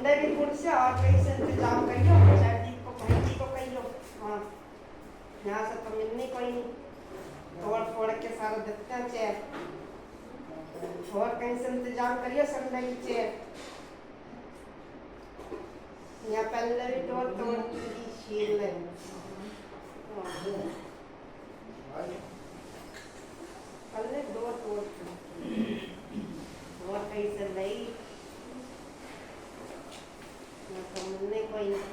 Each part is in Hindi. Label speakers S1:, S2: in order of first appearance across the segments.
S1: संडे की कुर्सी और कहीं से इंतजाम करियो, जयदीप को भाई जी को कहियो। हाँ, यहाँ से तो मिलनी कोई नहीं, तोड़ फोड़ के सारा देते हैं चेयर, और कहीं से इंतजाम करियो संडे की चेयर। यहाँ पहले भी तोड़ तोड़ की शील है, पहले दो तोड़ और कहीं से नहीं, यहाँ तो मिलने कोई नहीं।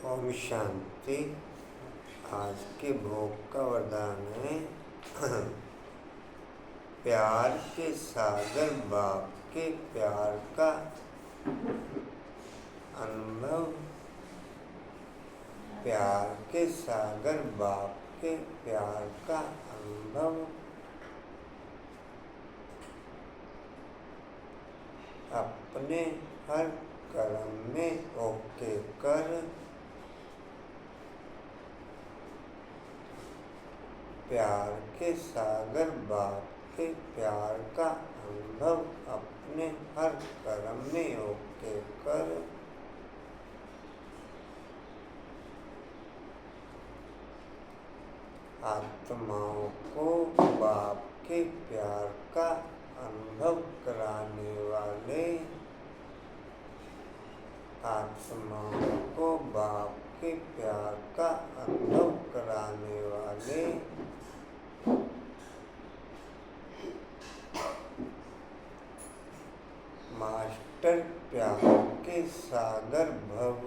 S2: ओम शांति। आज के भोग का वरदान है प्यार के सागर बाप के प्यार का अनुभव। प्यार के सागर बाप के प्यार का अनुभव। अपने हर कर्म में ओके कर प्यार के सागर बाप के प्यार का अनुभव अपने हर कर्म में ओके कर। आत्माओं को बाप के प्यार का अनुभव कराने वाले, आत्माओं को बाप के प्यार का अनुभव कराने वाले मास्टर प्यार के सागर भव।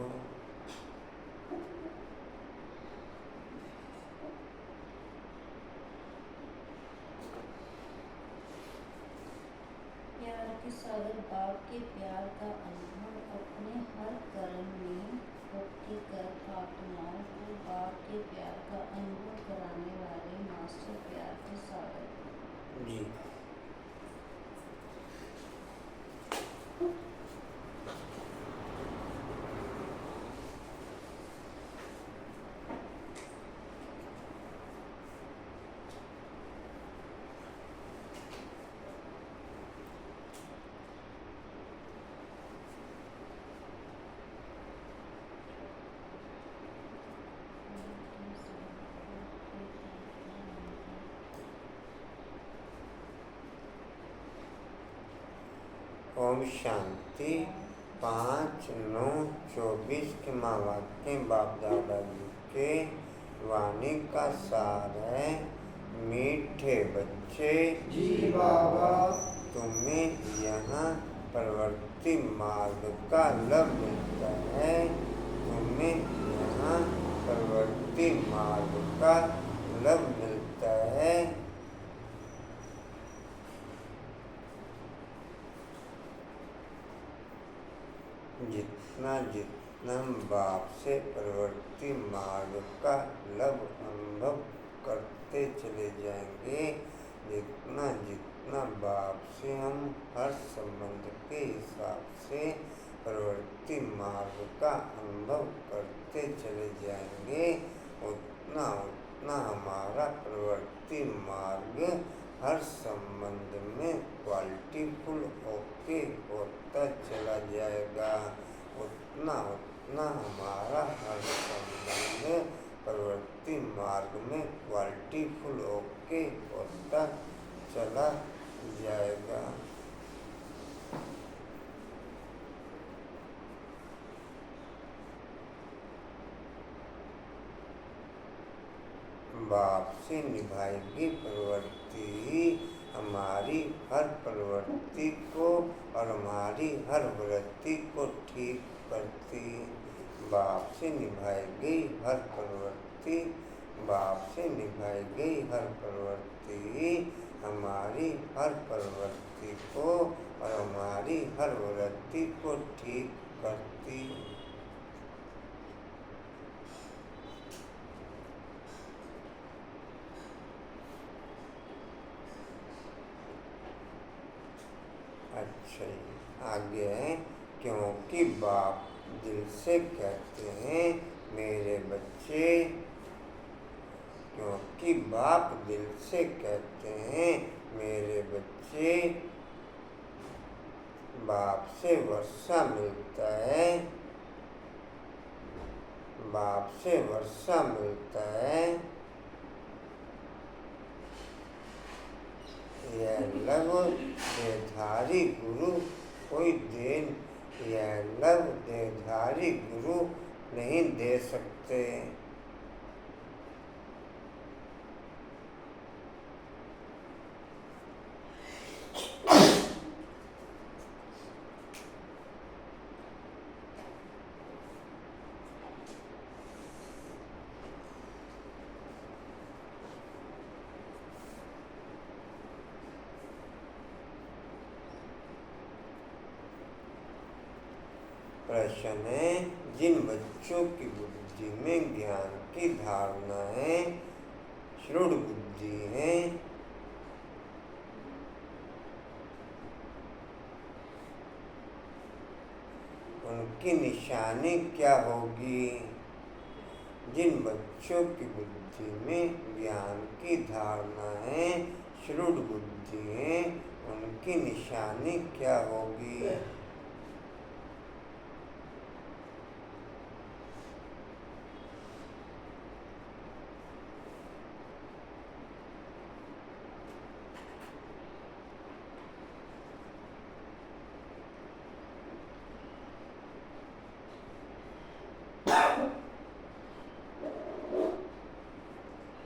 S3: प्यार के सागर बाप के प्यार का अनुभव अपने हर कर्म में ओके कर आत्माओं को बाप के प्यार का अनुभव कराने वाले मास्टर प्यार के सागर
S2: जी। ओम शांति। 5/9/24 के महावाक्य बाप दादाजी के वाणी का सार है। मीठे बच्चे
S4: जी बाबा,
S2: तुम्हें यहाँ प्रवृत्ति मार्ग का लाभ मिलता है। तुम्हें यहाँ प्रवृत्ति मार्ग का लाभ मिलता है। जितना जितना बाप से प्रवृत्ति मार्ग का लाभ अनुभव करते चले जाएंगे, जितना जितना बाप से हम हर संबंध के हिसाब से प्रवृत्ति मार्ग का अनुभव करते चले जाएंगे, उतना उतना हमारा प्रवृत्ति मार्ग हर संबंध में क्वालिटीफुल ओके होता चला जाएगा। उतना उतना हमारा हर संबंध प्रवृत्ति मार्ग में क्वालिटीफुल ओके होता चला जाएगा। बाप से निभाएगी प्रवृत्ति हमारी हर प्रवृत्ति को और हमारी हर वृत्ति को ठीक करती। बाप से निभाई गई हर प्रवृत्ति, बाप से निभाई गई हर प्रवृत्ति हमारी हर प्रवृत्ति को और हमारी हर वृत्ति को ठीक करती। अच्छा जी, आगे है। क्योंकि बाप दिल से कहते हैं मेरे बच्चे, क्योंकि बाप दिल से कहते हैं मेरे बच्चे, बाप से वर्षा मिलता है, बाप से वर्षा मिलता है। यह लव देधारी गुरु कोई दे, यह लव देधारी गुरु नहीं दे सकते। प्रश्न है, जिन बच्चों की बुद्धि में ज्ञान की धारणाएं श्रुड़ बुद्धि है, उनकी निशानी क्या होगी? जिन बच्चों की बुद्धि में ज्ञान की धारणाएं श्रुड़ बुद्धि है, उनकी निशानी क्या होगी?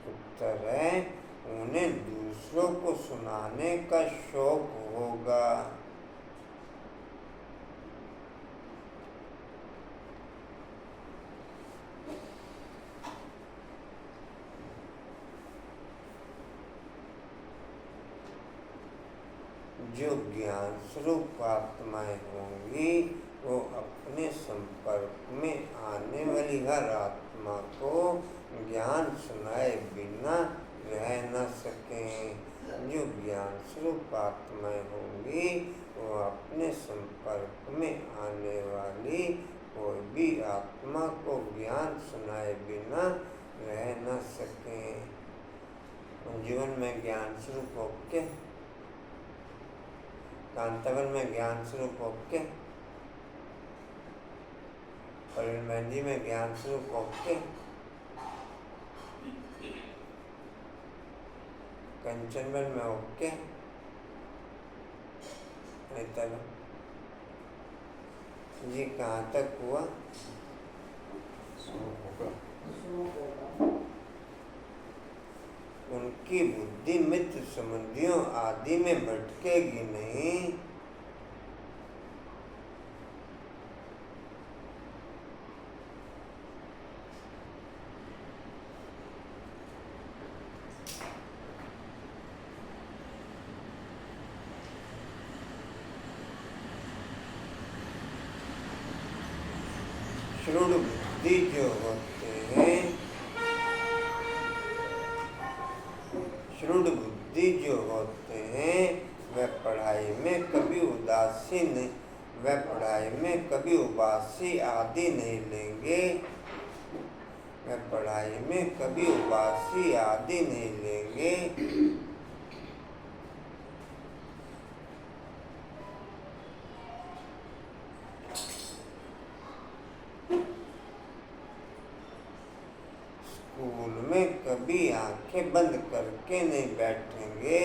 S2: उत्तर है, उन्हें दूसरों को सुनाने का शौक होगा। जो ज्ञान स्वरूप आत्माएं होंगी, वो अपने संपर्क में आने वाली हर आत्मा को ज्ञान सुनाए बिना रह न सकें। जो ज्ञान स्वरूप आत्माएं होंगी, वो अपने संपर्क में आने वाली कोई भी आत्मा को ज्ञान सुनाए बिना रह न सकें। जीवन में ज्ञान स्वरूप ओके, कांतावन में ज्ञान स्वरूप ओके, परेल मेहंदी में ज्ञान स्वरूप ओके, कंचनवन में ओके, ये कहाँ तक हुआ? उनकी बुद्धि मित्र संबंधियों आदि में भटकेगी नहीं। श्रुड़ बुद्धि जो होते हैं, श्रुड़ बुद्धि जो होते हैं वह पढ़ाई में कभी उदासीन, वह पढ़ाई में कभी उबासी आदि नहीं लेंगे, वह पढ़ाई में कभी उबासी आदि नहीं लेंगे। स्कूल में कभी आंखें बंद करके नहीं बैठेंगे।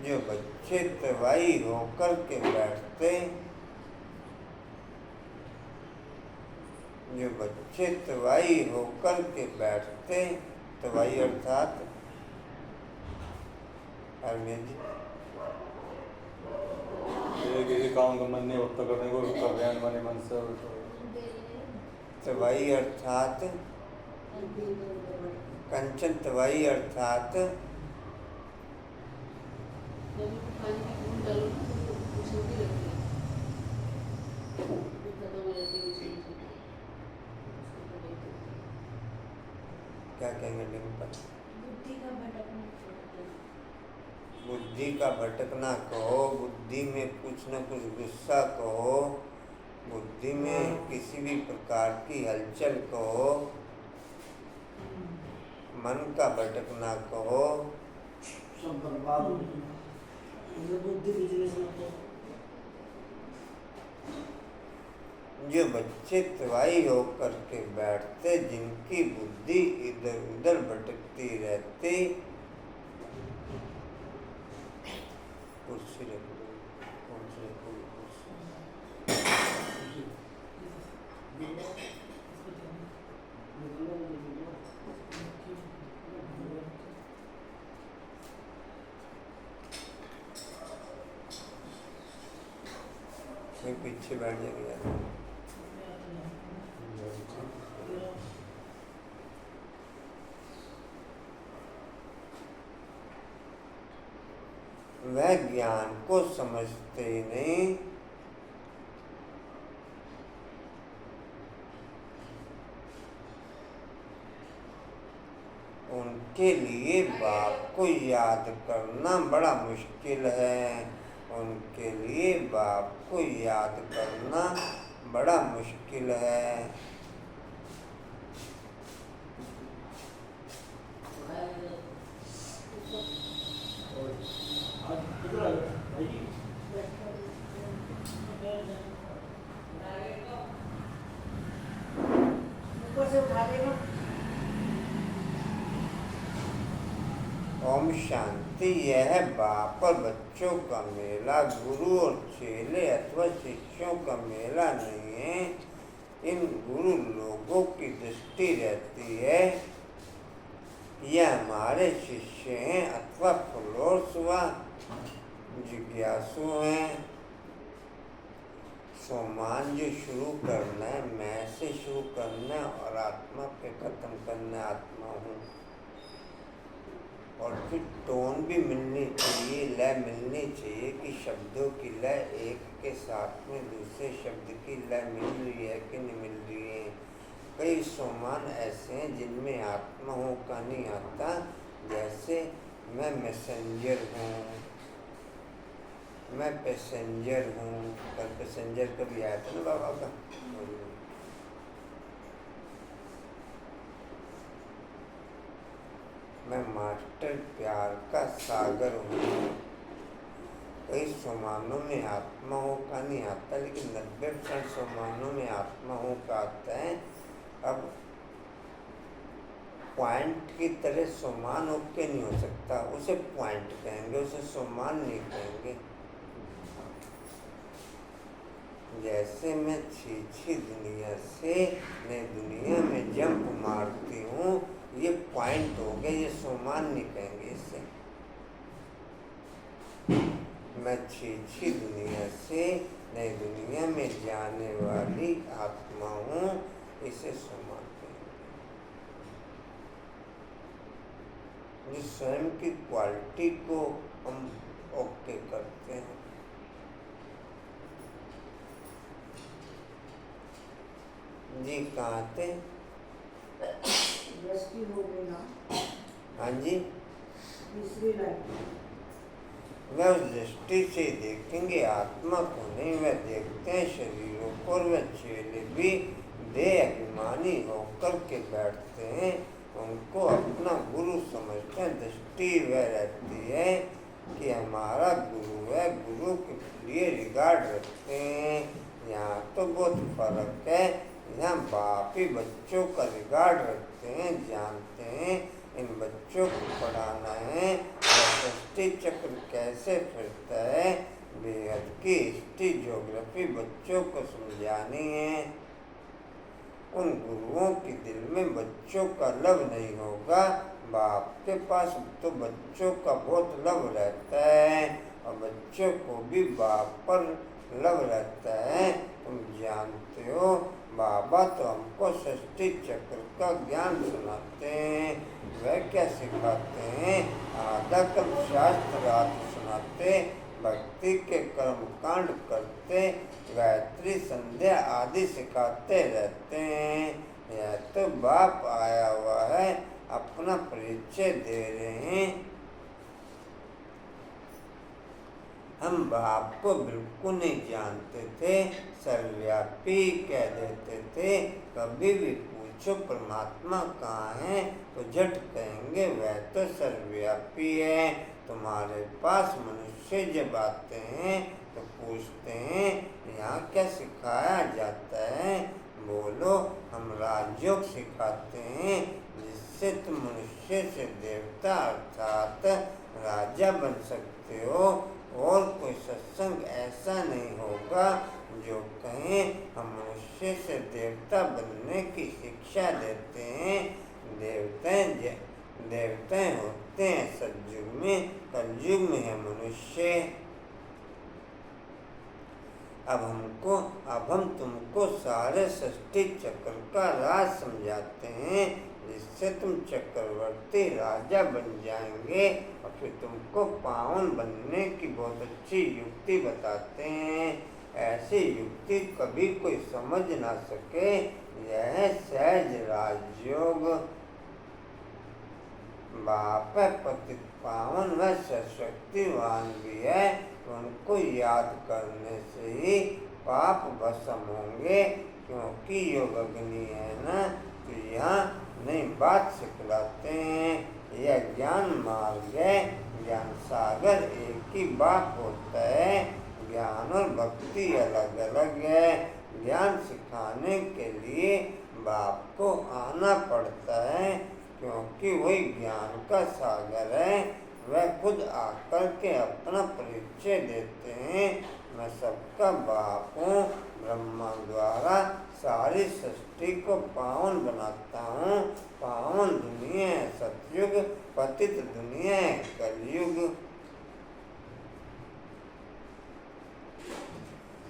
S2: जो बच्चे तवाई होकर के बैठते, जो बच्चे तवाई होकर के बैठते, तवाई अर्थात
S4: किसी काम का मन नहीं होता करने को कर रहे हैं मन मन से।
S2: तवाई अर्थात कंचन, तवाई अर्थात क्या कहेंगे डिम्पल? बुद्धि का भटकना कहो, बुद्धि में कुछ न कुछ गुस्सा कहो, बुद्धि में किसी भी प्रकार की हलचल कहो, मन का भटकना कहो,
S5: सब बर्बाद हो गई। बुद्धि बिजनेस में
S2: जो बच्चे तवाई होकर के बैठते, जिनकी बुद्धि इधर उधर भटकती रहती, कुर्सी रख दो, कौन सी रखोगे कुर्सी? पीछे बैठ जाएंगे यार। वह ज्ञान को समझते नहीं, उनके लिए बाप को याद करना बड़ा मुश्किल है, उनके लिए बाप को याद करना बड़ा मुश्किल है। ओम शांति। यह बाप और बच्चों का मेला, गुरु और चेले अथवा शिष्यों का मेला नहीं है। इन गुरु लोगों की दृष्टि रहती है यह हमारे शिष्य हैं अथवा फॉलोअर्स हुआ, जिज्ञासु हैं। सोमान जो शुरू करना है, मैं से शुरू करना है और आत्मा पे खत्म करना है, आत्मा हूँ। और फिर टोन भी मिलनी चाहिए, लय मिलनी चाहिए कि शब्दों की लय एक के साथ में दूसरे शब्द की लय मिल रही है कि नहीं मिल रही है। कई सोमान ऐसे हैं जिनमें आत्मा हो का नहीं आता, जैसे मैं मैसेंजर हूँ, मैं पैसेंजर हूँ। कल पैसेंजर कभी आया था ना बाबा का, मैं मास्टर प्यार का सागर हूँ। कई सोमानों में आत्मा हो का नहीं आता, लेकिन 90% सोमानों में आत्मा हो का आता है। अब पॉइंट की तरह सोमान ओके नहीं हो सकता, उसे पॉइंट कहेंगे, उसे सोमान नहीं कहेंगे। जैसे मैं छी दुनिया से नई दुनिया में जंप मारती हूँ, ये पॉइंट हो गए, ये सोमान नहीं कहेंगे इसे। मैं छी दुनिया से नई दुनिया में जाने वाली आत्मा हूँ, इसे सोमान कहेंगे। जिस स्वयं की क्वालिटी को हम ओके करते हैं। जी कहाँ थे?
S5: दृष्टि हो गई ना।
S2: हाँ जी,
S5: तीसरी लाइन।
S2: वह उस दृष्टि से देखेंगे आत्मा को नहीं, वह देखते हैं शरीरों को, और वह चेले भी देह अभिमानी होकर के बैठते हैं, उनको अपना गुरु समझते हैं। दृष्टि वह रहती है कि हमारा गुरु है, गुरु के लिए रिगार्ड रखते हैं। यहाँ तो बहुत फर्क है, यहाँ बाप ही बच्चों का रिगार्ड रखते हैं, जानते हैं इन बच्चों को पढ़ाना है, सृष्टि चक्र कैसे फिरता है, बेहद की हिस्ट्री ज्योग्राफी बच्चों को समझानी है। उन गुरुओं के दिल में बच्चों का लव नहीं होगा, बाप के पास तो बच्चों का बहुत लव रहता है, और बच्चों को भी बाप पर लव रहता है। तुम जानते हो बाबा तो हमको सृष्टि चक्र का ज्ञान सुनाते हैं। वह क्या सिखाते हैं? आधा कल शास्त्र आदि सुनाते, भक्ति के कर्म कांड करते, गायत्री संध्या आदि सिखाते रहते हैं। यह तो बाप आया हुआ है, अपना परिचय दे रहे हैं। हम बाप को बिल्कुल नहीं जानते थे, सर्वव्यापी कह देते थे। कभी भी पूछो परमात्मा कहाँ है तो झट कहेंगे वह तो सर्वव्यापी है। तुम्हारे पास मनुष्य जब आते हैं तो पूछते हैं यहाँ क्या सिखाया जाता है, बोलो हम राजयोग सिखाते हैं, जिससे तुम मनुष्य से देवता अर्थात राजा बन सकते हो। और कोई सत्संग ऐसा नहीं होगा जो कहें हम मनुष्य से देवता बनने की शिक्षा देते हैं। देवताएं होते हैं सतयुग में, कलयुग में है मनुष्य। अब हम तुमको सारे सृष्टि चक्र का राज समझाते हैं, जिससे तुम चक्रवर्ती राजा बन जाएंगे, और फिर तुमको पावन बनने की बहुत अच्छी युक्ति बताते हैं। ऐसी युक्ति कभी कोई समझ ना सके, यह सहज राजयोग। बाप पतित पावन व सशक्तिवान भी है, उनको याद करने से ही पाप भस्म होंगे, क्योंकि योग अग्नि है ना, तो यहाँ नई बात सिखलाते हैं। यह ज्ञान मार्ग है, ज्ञान सागर एक ही बाप होता है, ज्ञान और भक्ति अलग अलग है। ज्ञान सिखाने के लिए बाप को आना पड़ता है, क्योंकि वही ज्ञान का सागर है। वह खुद आकर के अपना परिचय देते हैं, मैं सबका बाप हूँ, ब्रह्मा द्वारा सारी सृष्टि को पावन बनाता हूँ। पावन दुनिया है सतयुग, पतित दुनिया है कलयुग।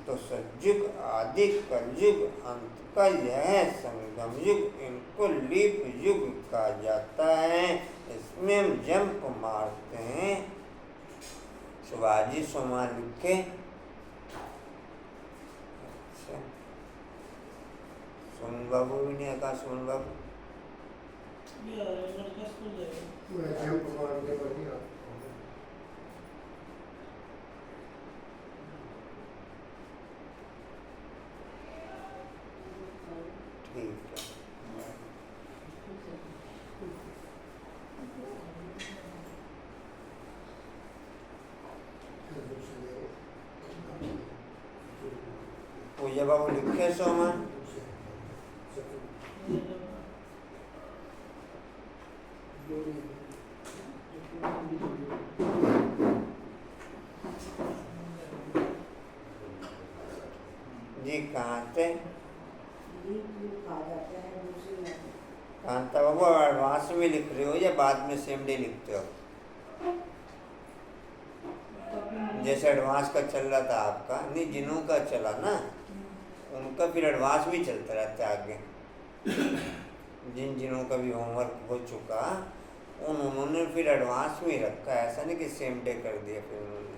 S2: तो सतयुग आदि कलयुग अंत का यह संगम युग, इनको लीप युग कहा जाता है। इसमें हम जंप मारते हैं। शिवाजी सोमान लिखे। अच्छा, सोन बाबू भी नहीं आका, सोन बाबू ठीक है। पूजा बाबू लिखे सोमान। कहाँ से
S5: लीप यूप कहा जाता है दूसरी में।
S2: कांता बाबू एडवांस में लिख रहे हो या बाद में सेम डे लिखते हो?
S5: तो अपनी
S2: जैसे एडवांस का चल रहा था आपका, नहीं जिनों का चला ना, उनका फिर एडवांस भी चलता रहता है आगे। जिन जिनों का भी होमवर्क हो चुका उन्होंने फिर एडवांस में ही रखा है, ऐसा नहीं कि सेम डे कर दिया फिर उन्होंने।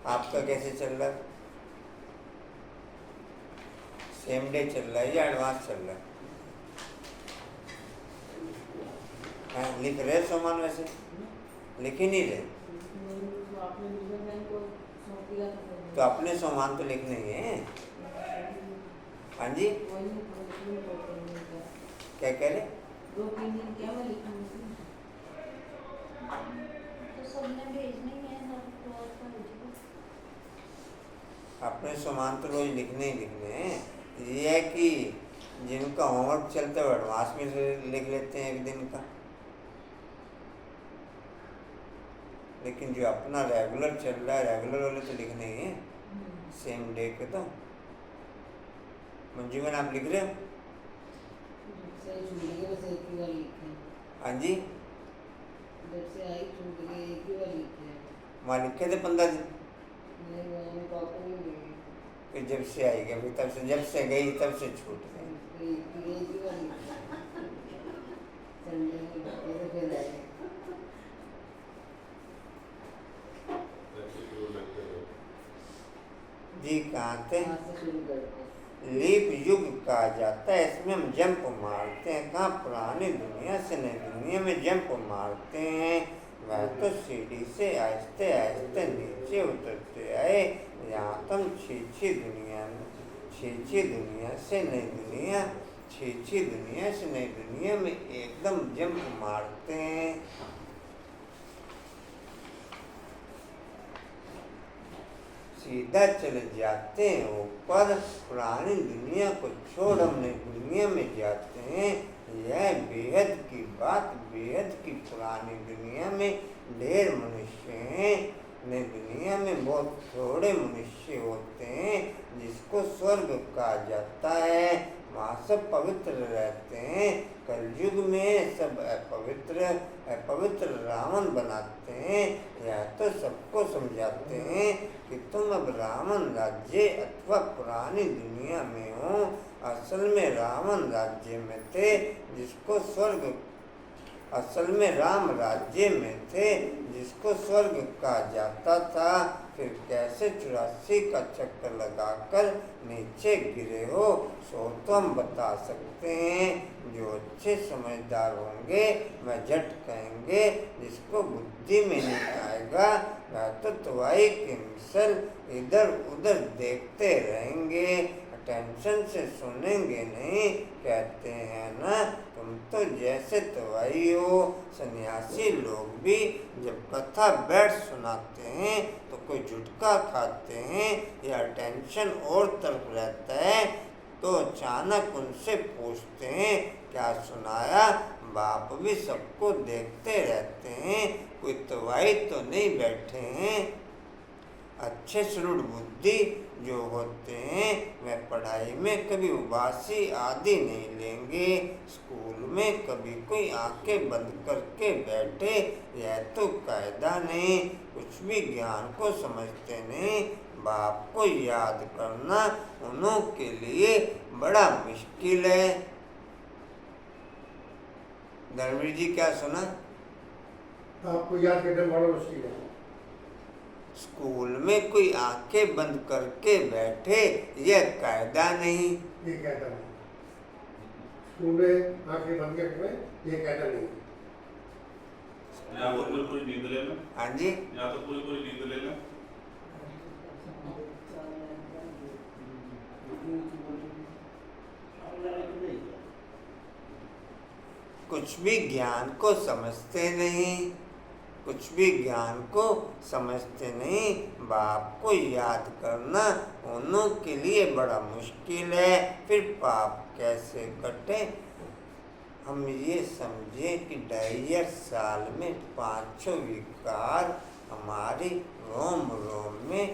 S2: आपका कैसे चल रहा है? सेम डे चल रहा है या एडवांस चल रहा है? हाँ, लिख रहे सोमान वैसे लिख ही नहीं रहे
S5: तो आपने दूसरे बहन को सौंप दिया था
S2: तो अपने सोमान तो लिखने ही है। हाँ जी क्या कह रहे?
S5: 2-3 दिन क्या मैं लिखूंगी।
S3: तो सबने भेजनी है हर फ्लोर पर भेजो।
S2: अपने सामान तो रोज लिखने ही लिखने हैं। ये है कि जिनका होमवर्क चलता है वो एडवांस में लिख लेते हैं एक दिन का, लेकिन जो अपना रेगुलर चल रहा है रेगुलर वाले तो लिखने ही हैं सेम डे के। तो मंजू में आप लिख रहे हो?
S5: सही छूट गई बस एक ही बार लिखे।
S2: हाँ जी
S5: जब से आई छूट गई एक ही बार लिखे।
S2: वहाँ लिखे थे 15 दिन,
S5: नहीं मैंने पापा नहीं गई
S2: फिर जब से आई गई, फिर तब से जब से गई तब से छूट गई।
S5: एक ही बार लिखे। संडे को लिखे तो फिर आए।
S2: जी कहाँ थे?
S5: आज से शुरू करते हैं।
S2: लीप युग कहा जाता है, इसमें हम जंप मारते हैं। कहाँ पुरानी दुनिया से नई दुनिया में जंप मारते हैं। वह तो सीढ़ी से आहिस्ते आहिस्ते नीचे उतरते आए, यहाँ तुम छीछी दुनिया से नई दुनिया, छीछी दुनिया से नई दुनिया में एकदम जंप मारते हैं। सीधा चले जाते हैं ऊपर, पुरानी दुनिया को छोड़ हम नई दुनिया में जाते हैं। यह बेहद की बात, बेहद की पुरानी दुनिया में ढेर मनुष्य हैं, नई दुनिया में बहुत थोड़े मनुष्य होते हैं। जिसको स्वर्ग कहा जाता है वहाँ सब पवित्र रहते हैं। कलयुग में सब अपवित्र रावण बनाते हैं। यह तो सबको समझाते हैं कि तुम अब रावण राज्य अथवा पुरानी दुनिया में हो। असल में रावण राज्य में थे जिसको स्वर्ग, असल में राम राज्य में थे जिसको स्वर्ग कहा जाता था। फिर कैसे 84 का चक्कर लगाकर नीचे गिरे हो सो तो हम बता सकते हैं। जो अच्छे समझदार होंगे वह झट कहेंगे, जिसको बुद्धि में नहीं आएगा वह तो तवाई की मिसल इधर उधर देखते रहेंगे, टेंशन से सुनेंगे नहीं। कहते हैं ना तुम तो जैसे तवाई हो। सन्यासी लोग भी जब कथा बैठ सुनाते हैं तो कोई झुटका खाते हैं या टेंशन और तरफ रहता है तो अचानक उनसे पूछते हैं क्या सुनाया। बाप भी सबको देखते रहते हैं, कोई तवाई तो नहीं बैठे हैं। अच्छे सुदृढ़ बुद्धि जो होते हैं वह पढ़ाई में कभी उबासी आदि नहीं लेंगे। स्कूल में कभी कोई आंखें बंद करके बैठे यह तो कायदा नहीं। कुछ भी ज्ञान को समझते नहीं। बाप को याद करना उन्हों के लिए बड़ा मुश्किल है। धर्मवीर जी क्या सुना?
S6: आपको याद करना बड़ा मुश्किल है।
S2: स्कूल में कोई आंखें बंद करके बैठे यह कायदा नहीं।
S6: ये कहता नहीं, स्कूल में आंखें बंद करके ये कहता नहीं।
S7: या तो कोई नींद ले ले।
S2: हाँ जी
S7: या तो कोई नींद ले ले।
S2: कुछ भी ज्ञान को समझते नहीं, कुछ भी ज्ञान को समझते नहीं। बाप को याद करना उन्हों के लिए बड़ा मुश्किल है। फिर पाप कैसे कटे? हम ये समझे कि 2.5 साल में 500 विकार हमारी रोम रोम में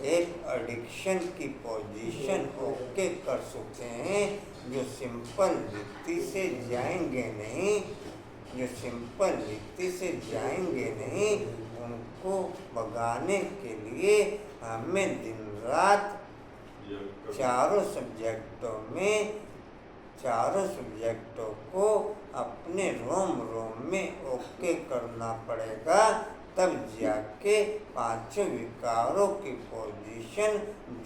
S2: एक एडिक्शन की पोजीशन ओके कर चुके हैं, जो सिंपल रीति से जाएंगे नहीं, जो सिंपल रीति से जाएंगे नहीं, उनको भगाने के लिए हमें दिन रात चारों सब्जेक्टों को अपने रोम रोम में ओके करना पड़ेगा, तब जाके पांचों विकारों की पोजीशन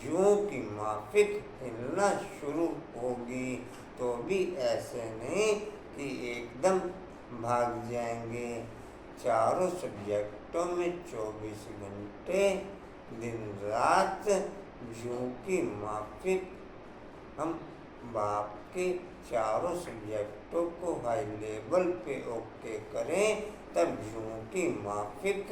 S2: जूं की माफिक हिलना शुरू होगी। तो भी ऐसे नहीं कि एकदम भाग जाएंगे। चारों सब्जेक्टों में 24 घंटे दिन रात जूं की माफिक हम बाप के चारों सब्जेक्टों को हाई लेवल पे ओके करें, तब जूं की माफिक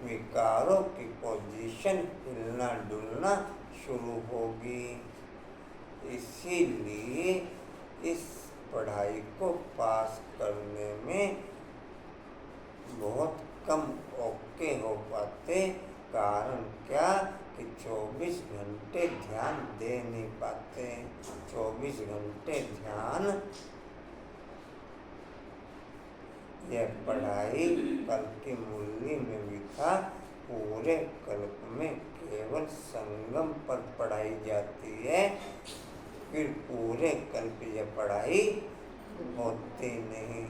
S2: विकारों की पोजीशन हिलना डुलना शुरू होगी। इसीलिए इस पढ़ाई को पास करने में बहुत कम ओके हो पाते। कारण क्या कि 24 घंटे ध्यान दे नहीं पाते। 24 घंटे ध्यान, यह पढ़ाई कल की मुरली में भी था, पूरे कल्प में केवल संगम पर पढ़ाई जाती है, फिर पूरे कल्प यह पढ़ाई होती नहीं।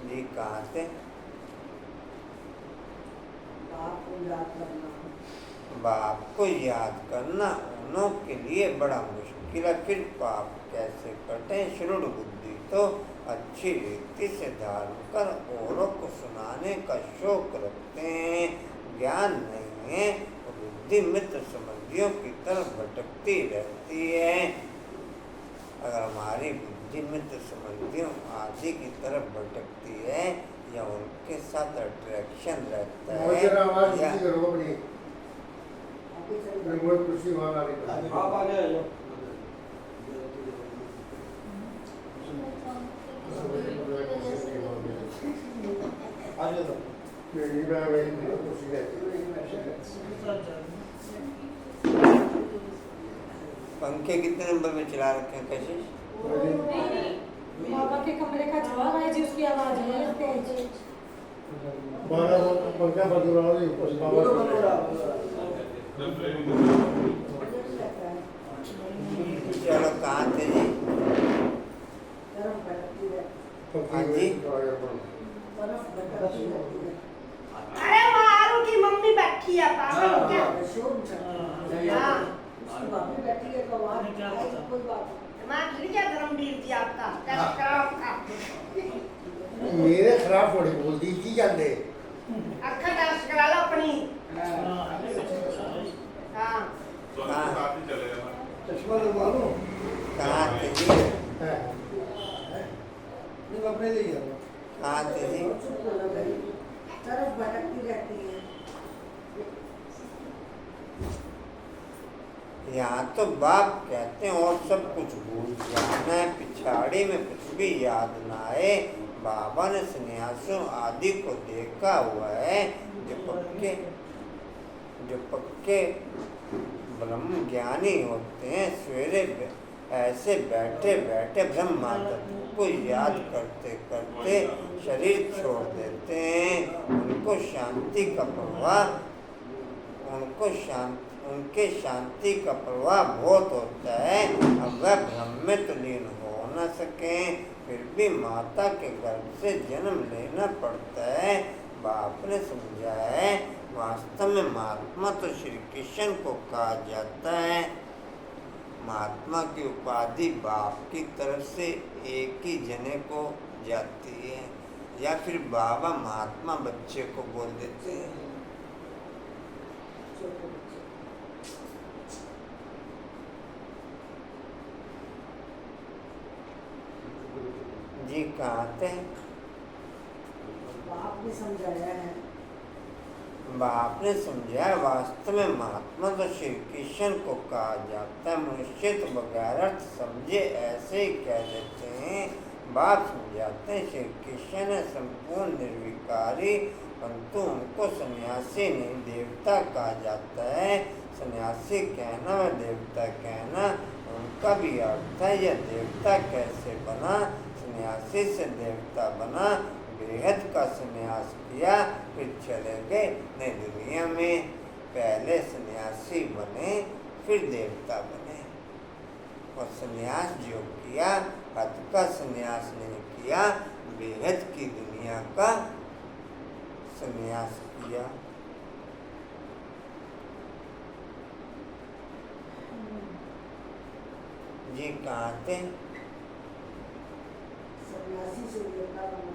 S2: जी कहाँ थे? बाप को याद करना उन्हों के लिए बड़ा मुश्किल है, फिर पाप कैसे कटे? श्रुड़ बुद्धि तो अच्छी रीति से धारण कर औरों को सुनाने का शौक रखते हैं। ज्ञान नहीं है तो बुद्धि मित्र संबंधियों की तरफ भटकती रहती है। अगर हमारी बुद्धि मित्र संबंधियों आदि की तरफ भटकती है या उनके साथ अट्रैक्शन रहता है या पंखे कितने नंबर में चला रखे हैं कैसे?
S8: बाबा के कमरे का जवाब है जी, उसकी आवाज है तेज।
S6: पंखा बंद करा दो ऊपर बाबा।
S2: चलो कहाँ थे जी? हाँ जी
S1: अरे मारू की मम्मी बैठी है पागल हो क्या? हाँ दिमाग फिर क्या गरम डील थी आपका? टेस्ट कराओ का?
S6: मेरे खराब थोड़ी बोलती की जाते
S1: अखा टेस्ट करा लो अपनी। हाँ
S7: तो हम साथ ही चलेगा ना।
S6: चश्मा लगवा लो।
S2: कहाँ थे जी?
S6: नहीं अपने ले गया।
S2: कहाँ थे जी?
S8: तरफ भटकती रहती है।
S2: यहाँ तो बाप कहते हैं और सब कुछ भूल जाना है, पिछाड़ी में कुछ भी याद ना आए। बाबा ने सन्यासों आदि को देखा हुआ है जो पक्के ब्रह्म ज्ञानी होते हैं, सवेरे ऐसे बैठे बैठे ब्रह्मा तत्व को याद करते करते शरीर छोड़ देते हैं। उनको शांति का प्रवाह उनके शांति का प्रवाह बहुत होता है। अब वह ब्रह्म में तो लीन हो न सके, फिर भी माता के गर्भ से जन्म लेना पड़ता है। बाप ने समझाया है, वास्तव में महात्मा तो श्री कृष्ण को कहा जाता है। महात्मा की उपाधि बाप की तरफ से एक ही जने को जाती है, या फिर बाबा महात्मा बच्चे को बोल देते हैं। जी कहाँ थे?
S8: बाप ने समझाया है।
S2: बाप ने समझाया, वास्तव में महात्मा तो श्री कृष्ण को कहा जाता है। मनुष्य तो बगैर अर्थ समझे ऐसे ही कह देते हैं बाप समझाते हैं श्री कृष्ण है संपूर्ण निर्विकारी, परंतु उनको सन्यासी नहीं देवता कहा जाता है। सन्यासी कहना व देवता कहना उनका भी अर्थ है। यह देवता कैसे बना? सन्यासी से देवता बना, बेहद का सन्यास किया, फिर चले गए नई दुनिया में। पहले सन्यासी बने फिर देवता बने, और सन्यास जो किया हद का सन्यास नहीं किया, बेहद की दुनिया का सन्यास किया। जी कहाँ थे?
S8: सन्यासी से देवता बना।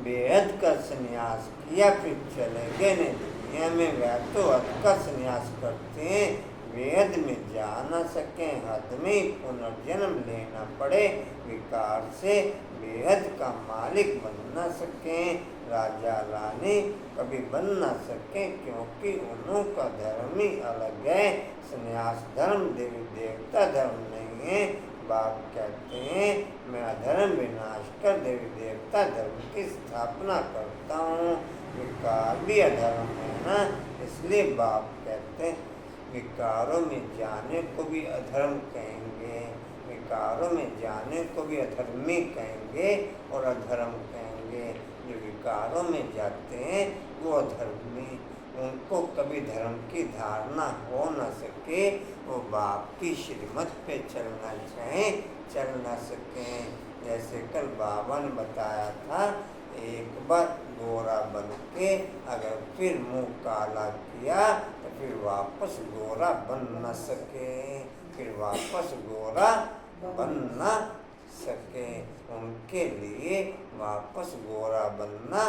S2: बेहद का सन्यास किया फिर चले गए नहीं दुनिया में। वह तो हद का सन्यास करते हैं, बेहद में जा न सके, हद में पुनर्जन्म लेना पड़े विकार से, बेहद का मालिक बन न सके, राजा रानी कभी बन न सके, क्योंकि उन्हों का धर्म ही अलग है। सन्यास धर्म देवी देवता धर्म नहीं है। बाप कहते हैं मैं अधर्म विनाश कर देवी देवता धर्म की स्थापना करता हूँ। विकार भी अधर्म है ना, इसलिए बाप कहते हैं विकारों में जाने को भी अधर्म कहेंगे, विकारों में जाने को भी अधर्मी कहेंगे और अधर्म कहेंगे। जो विकारों में जाते हैं वो अधर्मी, उनको कभी धर्म की धारणा हो न सके, वो बाप की श्रीमत पे चलना चाहें चल न सकें। जैसे कल बाबा ने बताया था, एक बार गोरा बन के अगर फिर मुंह काला किया तो फिर वापस गोरा बन न सके, फिर वापस गोरा बन न सके। उनके लिए वापस गोरा बनना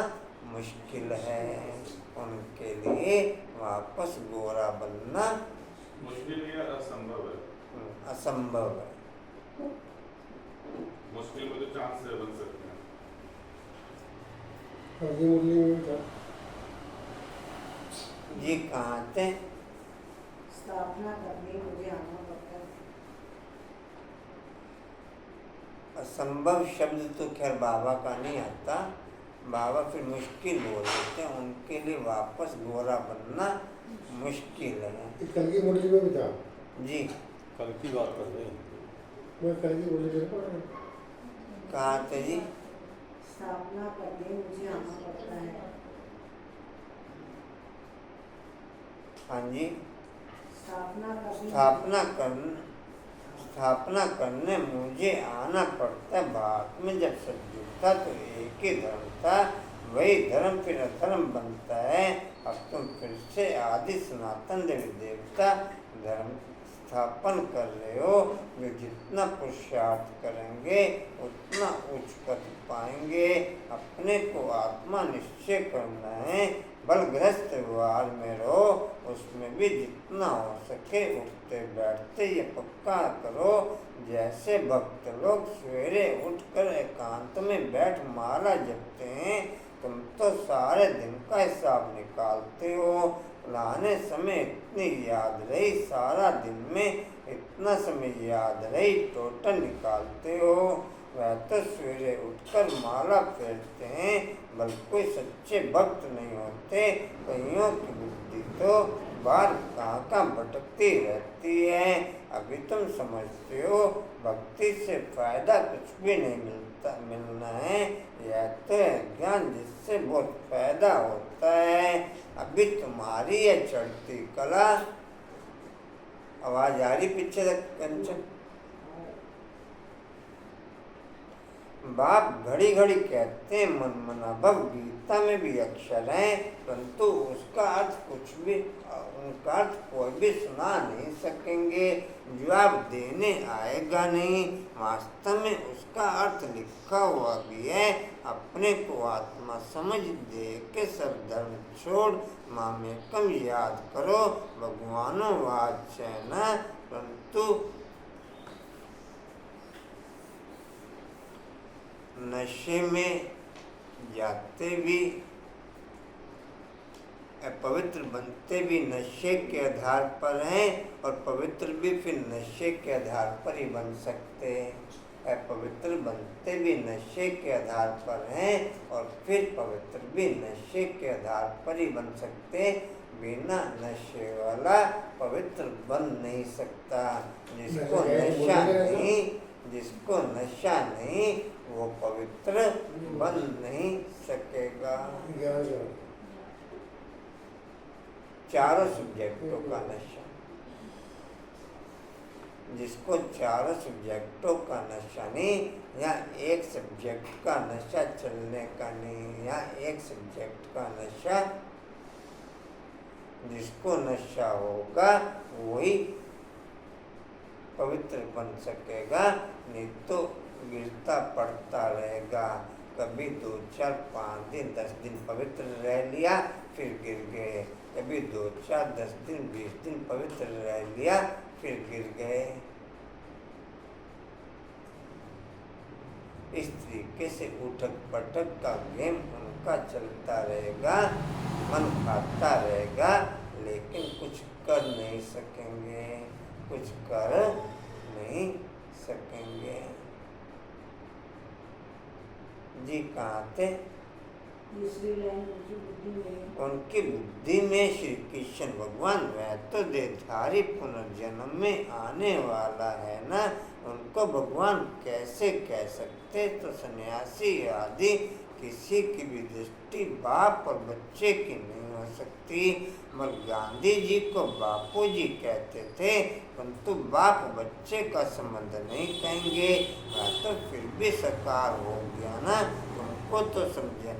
S2: मुश्किल है, उनके लिए वापस गोरा बनना
S7: मुश्किल या असंभव है?
S2: असंभव है।
S7: मुश्किल में तो चांस से बन सकते हैं।
S6: कलगी मुरली में भी था।
S2: जी कहाँ थे?
S8: स्थापना करनी मुझे आना पड़ता है।
S2: असंभव शब्द तो खैर बाबा का नहीं आता, बाबा फिर मुश्किल बोल देते हैं, उनके लिए वापस गोरा बनना मुश्किल है।
S6: ये कलगी मुरली में भी था।
S2: जी
S4: कल की बात कर रहे हैं।
S6: मैं कलगी मुरली में पढ़ रहा हूँ।
S2: कहाँ थे जी?
S8: स्थापना करने मुझे आना पड़ता है।
S2: हाँ जी,
S8: स्थापना करनी
S2: स्थापना करने मुझे आना पड़ता है। भारत में जब सतयुग था तो एक ही धर्म था, वही धर्म फिर अधर्म बनता है। अब तुम फिर से आदि सनातन देवी देवता धर्म स्थापन कर रहे हो। वे जितना पुरुषार्थ करेंगे उतना उच्च पद पाएंगे। अपने को आत्मा निश्चय करना है, बलग्रस्त व्यवहार में रहो, उसमें भी जितना हो सके उठते बैठते ये पक्का करो। जैसे भक्त लोग सवेरे उठकर एकांत में बैठ माला जपते हैं, तुम तो सारे दिन का हिसाब निकालते हो। फलाने समय इतनी याद रही, सारा दिन में इतना समय याद रही, टोटल निकालते हो। वह तो सवेरे उठकर माला फेरते हैं, बल्कि कोई सच्चे भक्त नहीं होते। कईयों की बुद्धि तो बार कहाँ भटकती रहती है। अभी तुम समझते हो भक्ति से फायदा कुछ भी नहीं मिलना है। यह तो है ज्ञान जिससे बहुत फायदा होता है। अभी तुम्हारी ये चढ़ती कला, आवाज आ रही पीछे तक कंचन? बाप घड़ी घड़ी कहते हैं मन मना भव, गीता में भी अक्षर हैं, परंतु उसका अर्थ कुछ भी, उनका अर्थ कोई भी सुना नहीं सकेंगे, जवाब देने आएगा नहीं। वास्तव में उसका अर्थ लिखा हुआ भी है। अपने को आत्मा समझ दे के सब धर्म छोड़ मामेकम याद करो, भगवानो वाचना। परंतु नशे में जाते भी, पवित्र बनते भी नशे के आधार पर हैं, और पवित्र भी फिर नशे के आधार पर ही बन सकते हैं। अपवित्र बनते भी नशे के आधार पर हैं और फिर पवित्र भी नशे के आधार पर ही बन सकते। बिना नशे वाला पवित्र बन नहीं सकता। जिसको नशा नहीं वो पवित्र बन नहीं सकेगा। चारों सब्जेक्टों का नशा, जिसको चारों सब्जेक्टों का नशा नहीं, या एक सब्जेक्ट का नशा चलने का नहीं, या एक सब्जेक्ट का नशा, जिसको नशा होगा वही पवित्र बन सकेगा। नहीं तो गिरता पड़ता रहेगा। कभी 2, 4, 5 दिन 10 दिन पवित्र रह लिया फिर गिर गए, कभी 2, 4, 10 दिन 20 दिन पवित्र रह लिया फिर गिर गए। इस तरीके से उठक पटक का गेम उनका चलता रहेगा, मन खाता रहेगा, लेकिन कुछ कर नहीं सकेंगे, कुछ कर नहीं सकेंगे। जी कहाँ थे?
S8: तीसरी लाइन उनकी बुद्धि में,
S2: उनकी बुद्धि में श्री कृष्ण भगवान वह तो देहधारी पुनर्जन्म में आने वाला है ना, उनको भगवान कैसे कह सकते? तो सन्यासी आदि किसी की भी दृष्टि बाप और बच्चे की नहीं हो सकती। मगर गांधी जी को बापू जी कहते थे, परंतु बाप बच्चे का संबंध नहीं कहेंगे। वह तो फिर भी साकार हो गया ना, तुमको तो समझे।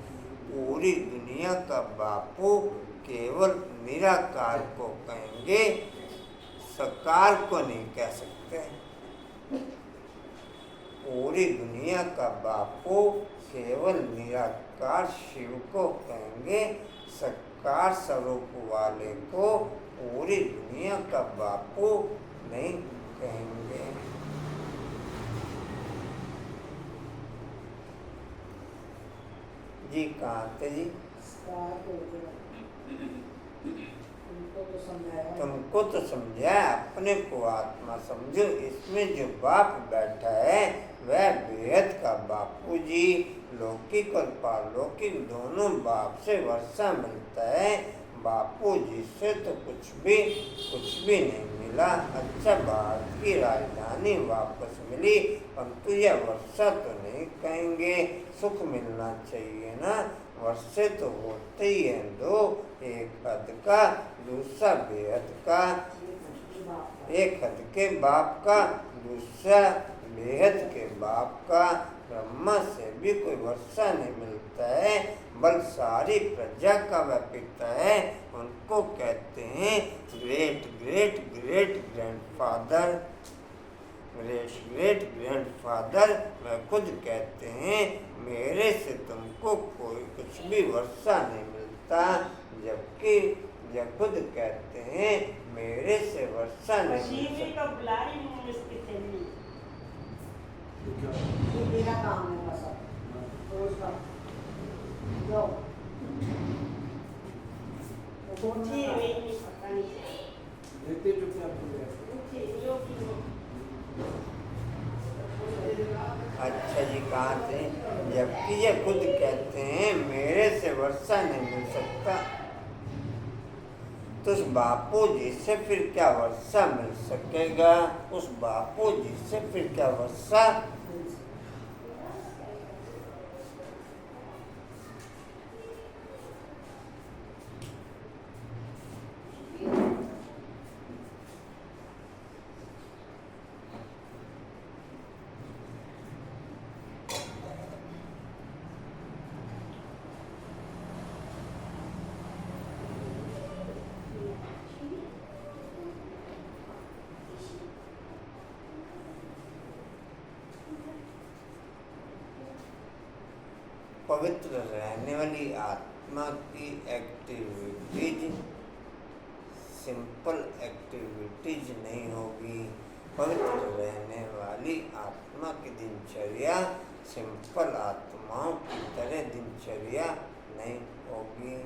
S2: पूरी दुनिया का बापू केवल निराकार को कहेंगे, साकार को नहीं कह सकते। पूरी दुनिया का बापू केवल निराकार शिव को कहेंगे, साकार स्वरूप वाले को पूरी दुनिया का बापू नहीं कहेंगे। जी कहाँ थे जी?
S8: स्टार्ट हो गया।
S2: तुमको तो समझाया, अपने को आत्मा समझो। इसमें जो बाप बैठा है वह बेहद का बापू जी। लौकिक और पारलौकिक दोनों बाप से वर्षा मिलता है, बापू जी से तो कुछ भी नहीं मिला। अच्छा, भारत की राजधानी वापस मिली, परंतु यह वर्षा तो नहीं कहेंगे। सुख मिलना चाहिए ना, वर्षे तो होते ही हैं दो, एक हद का दूसरा बेहद का। एक हद के बाप का दूसरा बेहद के बाप का। ब्रह्मा से भी कोई वर्षा नहीं मिलता है, बल सारी प्रजा का वह पिता है। उनको कहते हैं great great great grandfather. Great great grandfather वह खुद कहते हैं मेरे से तुमको कोई कुछ भी वर्षा नहीं मिलता, जबकि जब खुद कहते हैं मेरे से वर्षा नहीं मिलता।
S8: ये मेरा काम है बस अब, रोज का जाओ।
S5: देखते चुपचाप हो गया।
S2: अच्छा जी कहाँ थे? जबकि ये खुद कहते हैं मेरे से वर्षा नहीं मिल सकता, तो उस बापू जी से फिर क्या वर्षा मिल सकेगा? उस बापू जी से फिर क्या वर्षा? पवित्र रहने वाली आत्मा की एक्टिविटीज सिंपल एक्टिविटीज नहीं होगी। पवित्र रहने वाली आत्मा की दिनचर्या सिंपल आत्माओं की तरह दिनचर्या नहीं होगी।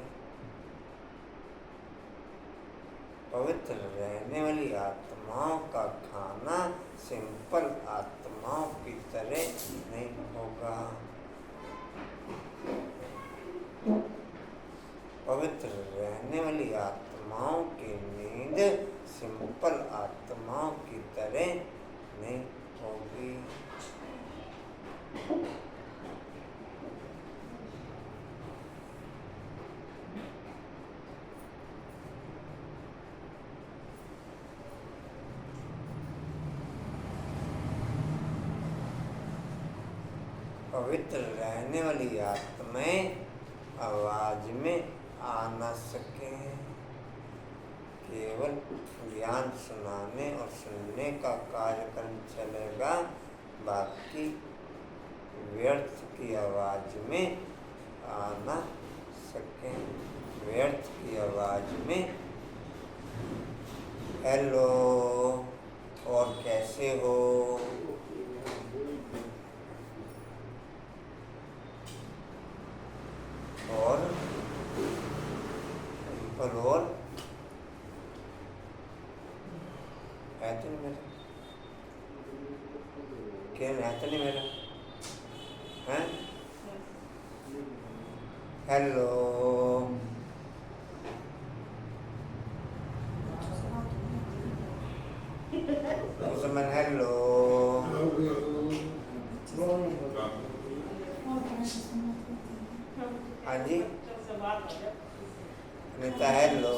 S2: पवित्र रहने वाली आत्माओं का खाना सिंपल आत्मा आत्माओं की तरह नहीं होगा। पवित्र रहने वाली आत्माओं की नींद सिंपल आत्माओं की तरह नहीं होगी। पवित्र रहने वाली आत्माएं आवाज में आ न सके, केवल ज्ञान सुनाने और सुनने का कार्यक्रम चलेगा, बाकी व्यर्थ की आवाज में आ न सके। व्यर्थ की आवाज में हेलो और कैसे हो, और है तो नहीं मेरा, क्या है तो नहीं मेरा, हैं हेलो उसमें हेलो हाँ जी अनिता हेलो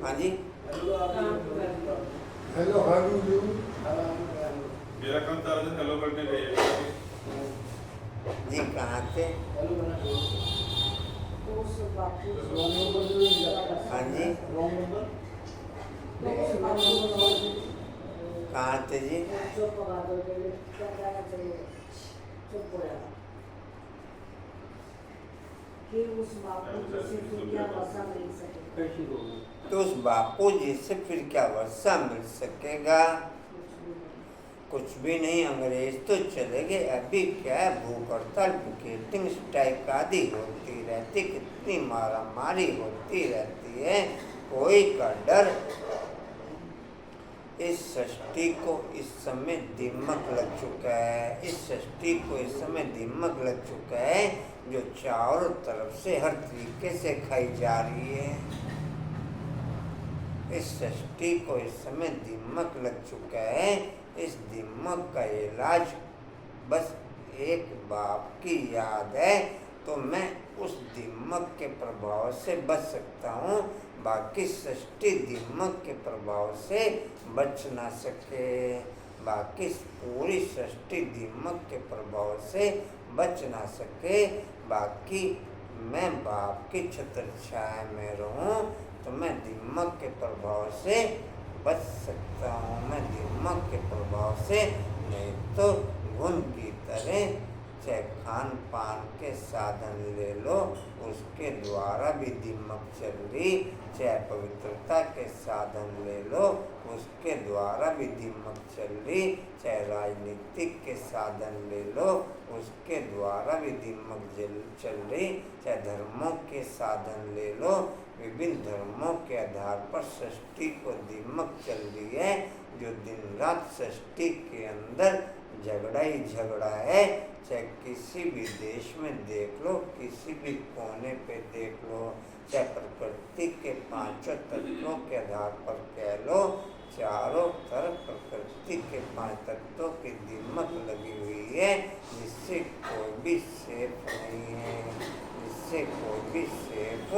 S2: हाँ जी
S6: हेलो हाउ डू यू।
S7: मेरा काम सारा दिन हेलो करने का ही है।
S2: जी कहाँ थे हाँ जी कहाँ थे जी
S8: चुप लगा दो, क्या कहना चाहिए, चुप हो जाना कि उस बापू से फिर क्या वर्षा मिल सके,
S2: तो उस बापू जी से फिर क्या वर्षा मिल सकेगा, कुछ भी नहीं। अंग्रेज तो चले गए, अभी क्या है, भूख हड़ताल पिकेटिंग स्ट्राइक आदि होती रहती, कितनी मारा मारी होती रहती है, कोई का डर। इस सृष्टि को इस समय दिमक लग चुका है, इस सृष्टि को इस समय दिमक लग चुका है, जो चारों तरफ से हर तरीके से खाई जा रही है। इस सृष्टि को इस समय दिमक लग चुका है। इस दिमक का इलाज बस एक बाप की याद है, तो मैं उस दिमक के प्रभाव से बच सकता हूँ, बाकी सृष्टि दिमक के प्रभाव से बच ना सके। बाकी पूरी सृष्टि दिमक के प्रभाव से बच ना सके। बाकी मैं बाप की छत्र छाया में रहूं तो मैं दिमक के प्रभाव से बच सकता हूँ। मैं दिमक के प्रभाव से, नहीं तो घुन की तरह चाहे खान पान के साधन ले लो, उसके द्वारा भी दिमक चल रही, चाहे पवित्रता के साधन ले लो, उसके द्वारा भी दिमक चल रही, चाहे राजनीतिक के साधन ले लो, उसके द्वारा भी दिमक चल रही, चाहे धर्मों के साधन ले लो, विभिन्न धर्मों के आधार पर सृष्टि को दिमक चल रही है, जो दिन रात सृष्टि के अंदर झगड़ा ही झगड़ा है। चाहे किसी भी देश में देख लो, किसी भी कोने पे देख लो, चाहे प्रकृति के पांचों तत्वों के आधार पर कह लो, चारों तरफ प्रकृति के 5 तत्वों की दिमक लगी हुई है, जिससे कोई भी सेफ नहीं है, जिससे कोई भी सेफ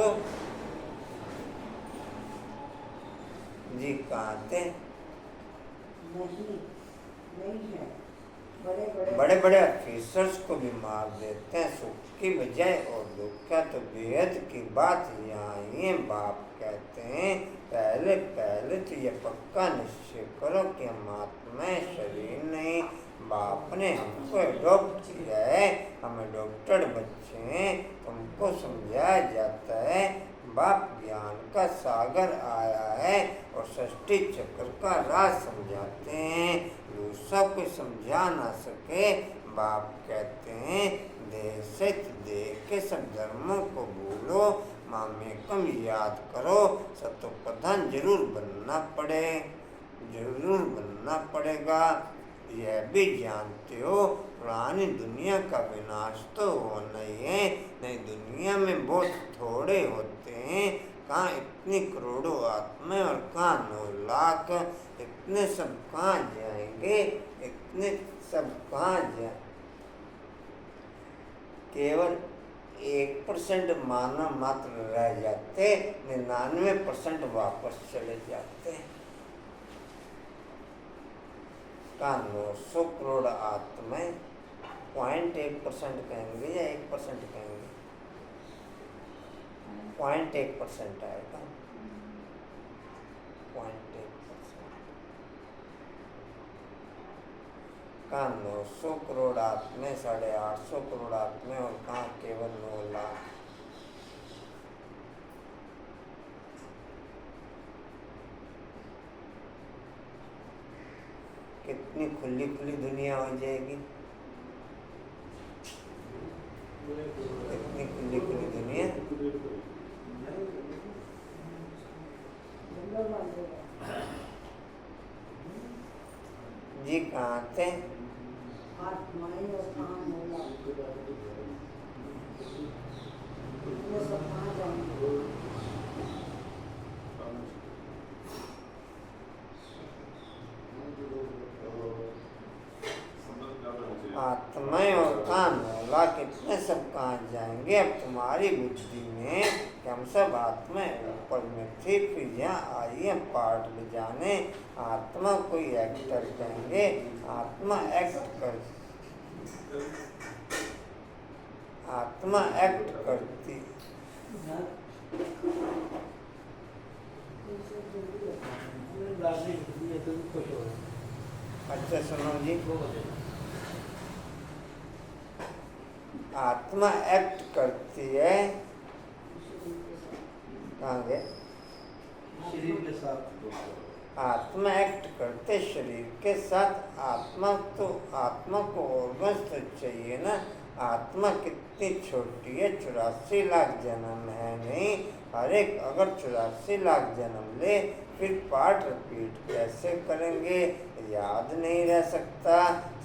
S2: जी कहाँ थे
S8: नहीं है।
S2: बड़े बड़े ऑफिसर्स को भी मार देते हैं सुख की बजाय, और दुख का तो बेहद की बात यहाँ ही है। बाप कहते हैं पहले पहले तो ये पक्का निश्चय करो कि हम आत्मा शरीर नहीं। बाप ने हमको एडॉप्ट किया है, हम एडॉप्टेड बच्चे हैं, तुमको समझाया जाता है। बाप ज्ञान का सागर आया है और सृष्टि चक्र का राज समझाते हैं। दूसरा कोई समझा ना सके, बाप कहते हैं देह से देह के सब धर्मों को भूलो, मामेकम याद करो। सतो प्रधान जरूर बनना पड़े, जरूर बनना पड़ेगा। यह भी जानते हो पुरानी दुनिया का विनाश तो वो नहीं है, नहीं दुनिया में बहुत थोड़े होते हैं, कहाँ इतनी करोड़ों आत्माएं और कहाँ 9 लाख, इतने सब कहाँ जाएंगे, इतने सब कहाँ जाए। केवल 1% मानव मात्र रह जाते, 99% वापस चले जाते। का 900 करोड़ आत्माएं 0.1% कहेंगे या 1% कहेंगे? 0.1% आएगा, 0.1% का 900 करोड़ आत्माएं, 850 करोड़ आत्माएं और कहाँ केवल 9 लाख। कितनी खुली खुली दुनिया हो जाएगी, कितनी खुली खुली दुनिया।
S8: जंगल बन गया।
S2: जी कहाँ थे?
S8: आत्माएं और कहाँ 9 लाख, ये सब कहाँ जाएंगे?
S2: आत्माएं और कहाँ 9 लाख, इतने सब कहाँ जाएंगे। अब तुम्हारी बुद्धि में कि हम सब आत्माएं ऊपर में थी, फिर यहाँ आई है पार्ट बजाने। आत्मा कोई एक्टर कहेंगे, आत्मा एक्ट कर, आत्मा एक्ट करती। अच्छा सुनो जी, आत्मा एक्ट करती है, कहाँ गए?
S5: शरीर के साथ
S2: आत्मा एक्ट करते शरीर के साथ। आत्मा तो, आत्मा को ऑर्गन्स तो चाहिए ना। आत्मा कितनी छोटी है, 84 लाख जन्म है नहीं। हर एक अगर 84 लाख जन्म ले, फिर पार्ट रिपीट कैसे करेंगे, याद नहीं रह सकता।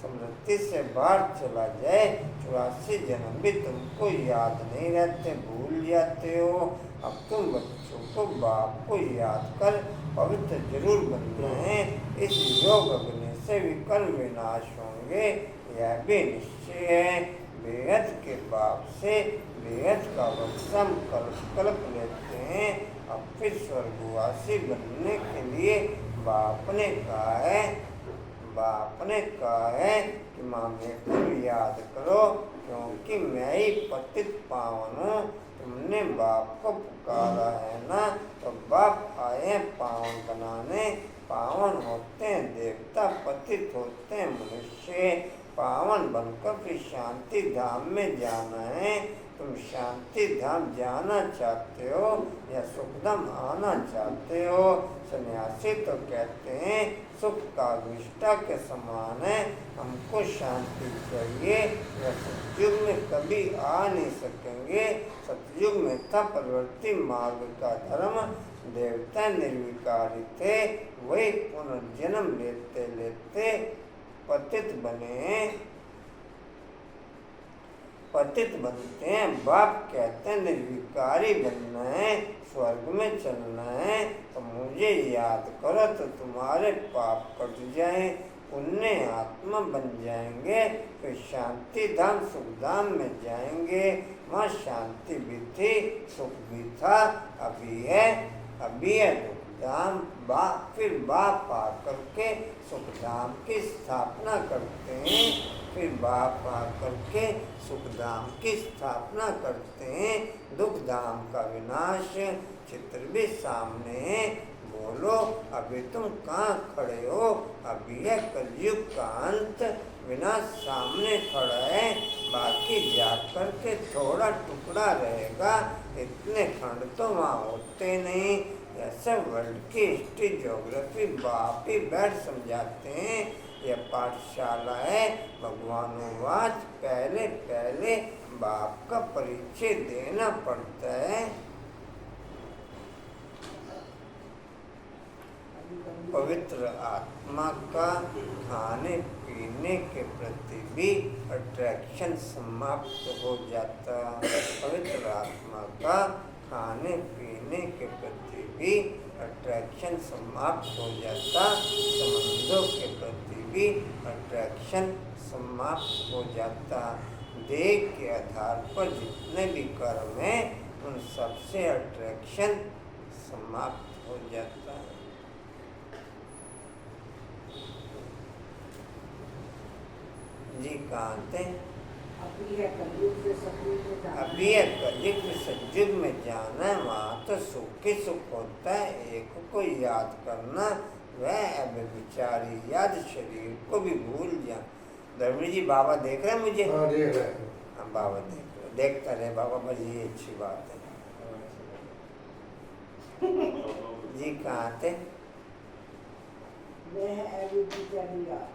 S2: स्मृति से बाहर चला जाए, 84 जन्म भी तुमको याद नहीं रहते, भूल जाते हो। अब तुम बच्चों को, बाप को याद कर पवित्र जरूर बनते हैं। इस योग अग्नि से विकल्प विनाश होंगे, यह भी निश्चय है। बेहद के बाप से बेहद का वत्सम कल्प लेते हैं। अब फिर स्वर्गवासी बनने के लिए बाप ने कहा है, बाप ने कहा है कि माँ मेरे को याद करो, क्योंकि मैं ही पतित पावन हूँ। तुमने बाप को पुकारा है ना, तो बाप आए हैं पावन बनाने। पावन होते हैं देवता, पतित होते हैं मनुष्य। पावन बनकर फिर शांति धाम में जाना है। तुम शांति धाम जाना चाहते हो या सुखधाम आना चाहते हो? सन्यासी तो कहते हैं सुख का विष्टा के समान है, हमको शांति चाहिए। या सतयुग में कभी आ नहीं सकेंगे। सतयुग में था प्रवृत्ति मार्ग का धर्म, देवता निर्विकारी थे, वही पुनर्जन्म लेते लेते पतित बने हैं, पतित बनते हैं। बाप कहते हैं निर्विकारी बनना है, स्वर्ग में चलना है, तो मुझे याद करो तो तुम्हारे पाप कट जाए, पुण्य आत्मा बन जाएंगे, फिर शांति धाम सुख धाम में जाएंगे। वहाँ शांति भी थी, सुख भी था, अभी है, अभी है दुख धाम। फिर बाप आकर के सुख धाम की स्थापना करते हैं, फिर बाप आकर के सुख धाम की स्थापना करते हैं। दुख धाम का विनाश चित्र भी सामने है। बोलो अभी तुम कहाँ खड़े हो? अभी है कलयुग का अंत, विनाश सामने खड़ा है, बाकी जाकर के थोड़ा टुकड़ा रहेगा। इतने खंड तो वहाँ होते नहीं। ऐसे वर्ल्ड की हिस्ट्री ज्योग्राफी बाप ही बैठ समझाते हैं। यह पाठशाला है भगवानुवाच, पहले पहले बाप का परिचय देना पड़ता है। पवित्र आत्मा का खाने पीने के प्रति भी अट्रैक्शन समाप्त हो जाता। पवित्र आत्मा का खाने पीने के प्रति भी अट्रैक्शन समाप्त हो जाता। संबंधों के प्रति भी अट्रैक्शन समाप्त हो जाता। देह के आधार पर जितने भी कर्म हैं उन सबसे अट्रैक्शन समाप्त हो जाता है। जी कहाँ थे?
S8: अभी है कलयुग से सतयुग में जाना।
S2: अभी है कलयुग से सतयुग में जाना है। वहाँ तो सुख ही सुख होता है। एक को याद करना, वह अब विचारी याद शरीर को भी भूल जा। धर्मी जी बाबा देख रहे हैं मुझे?
S6: हाँ देख रहे हैं।
S2: हाँ बाबा देख रहे, देखता रहे बाबा, बस ये अच्छी बात है। जी कहाँ थे?
S8: वह है अभी विचारी याद।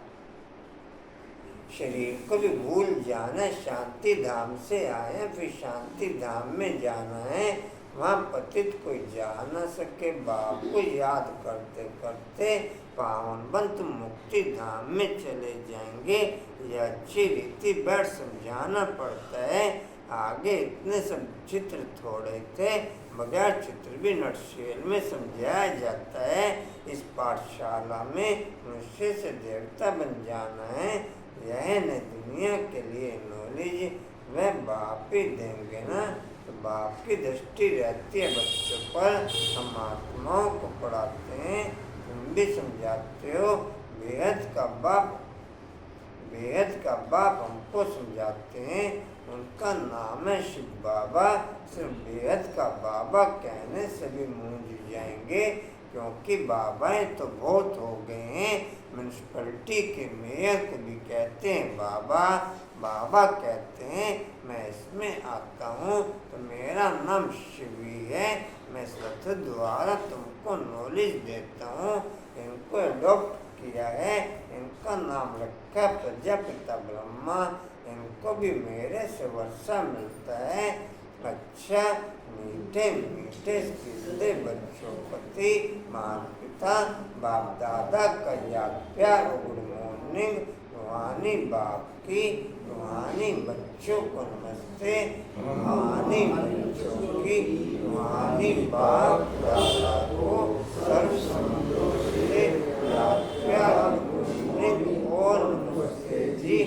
S2: शरीर को भी भूल जाना है। शांति धाम से आए फिर शांति धाम में जाना है। वहाँ पतित कोई जा न सके। बाप को याद करते करते पावन बंत मुक्ति धाम में चले जाएंगे। यह अच्छी रीति बैठ समझाना पड़ता है। आगे इतने सब चित्र थोड़े थे, बगैर चित्र भी नटशेल में समझाया जाता है। इस पाठशाला में मनुष्य से देवता बन जाना है। यह न दुनिया के लिए नॉलेज वह बाप ही देंगे ना, तो बाप की दृष्टि रहती है बच्चों पर। हम आत्माओं को पढ़ाते हैं, तुम भी समझाते हो। बेहद का बाप हमको समझाते हैं। उनका नाम है शिव बाबा। सिर्फ बेहद का बाबा कहने से भी मूंझ जाएंगे, क्योंकि बाबाएं तो बहुत हो गए हैं। म्यूनसिपैलिटी के मेयर को भी कहते हैं बाबा। बाबा कहते हैं मैं इसमें आता हूँ तो मेरा नाम शिवी है। मैं सत्य द्वारा तुमको नॉलेज देता हूँ। इनको अडॉप्ट किया है, इनका नाम रखा प्रजापिता ब्रह्मा। इनको भी मेरे से वर्षा मिलता है। अच्छा मीठे मीठे सीधे बच्चों प्रति माता पिता बाप दादा का याद प्यार। Good morning. रूहानी बाप की, रूहानी बच्चों को नमस्ते। रूहानी बच्चों की, रूहानी बाप दादा को सर्व संबंधों से याद प्यार। गुड मॉर्निंग और नमस्ते जी।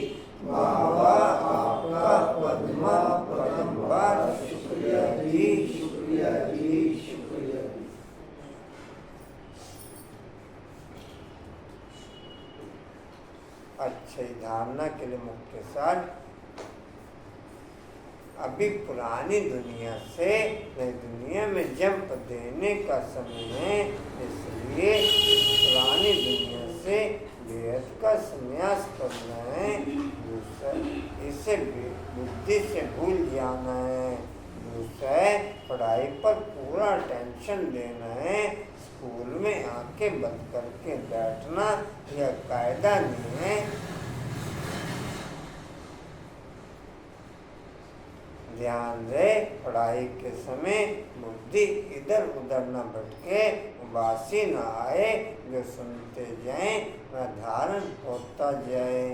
S2: बाबा आपका पद्मा पदमबार शुक्रिया जी, शुक्रिया जी, शुक्रिया जी। अच्छी धारणा के लिए मुख्य सार। अभी पुरानी दुनिया से नई दुनिया में जंप देने का समय है, इसलिए पुरानी दुनिया से बेहद का संन्यास करना है। दूसरा, इसे बुद्धि से भूल जाना है। दूसरा, पढ़ाई पर पूरा टेंशन देना है। स्कूल में आंखें बंद करके बैठना यह कायदा नहीं है। ध्यान रहे, पढ़ाई के समय बुद्धि इधर उधर न भटके, उबासी न आए। जो सुनते जाएं वह धारण होता जाए।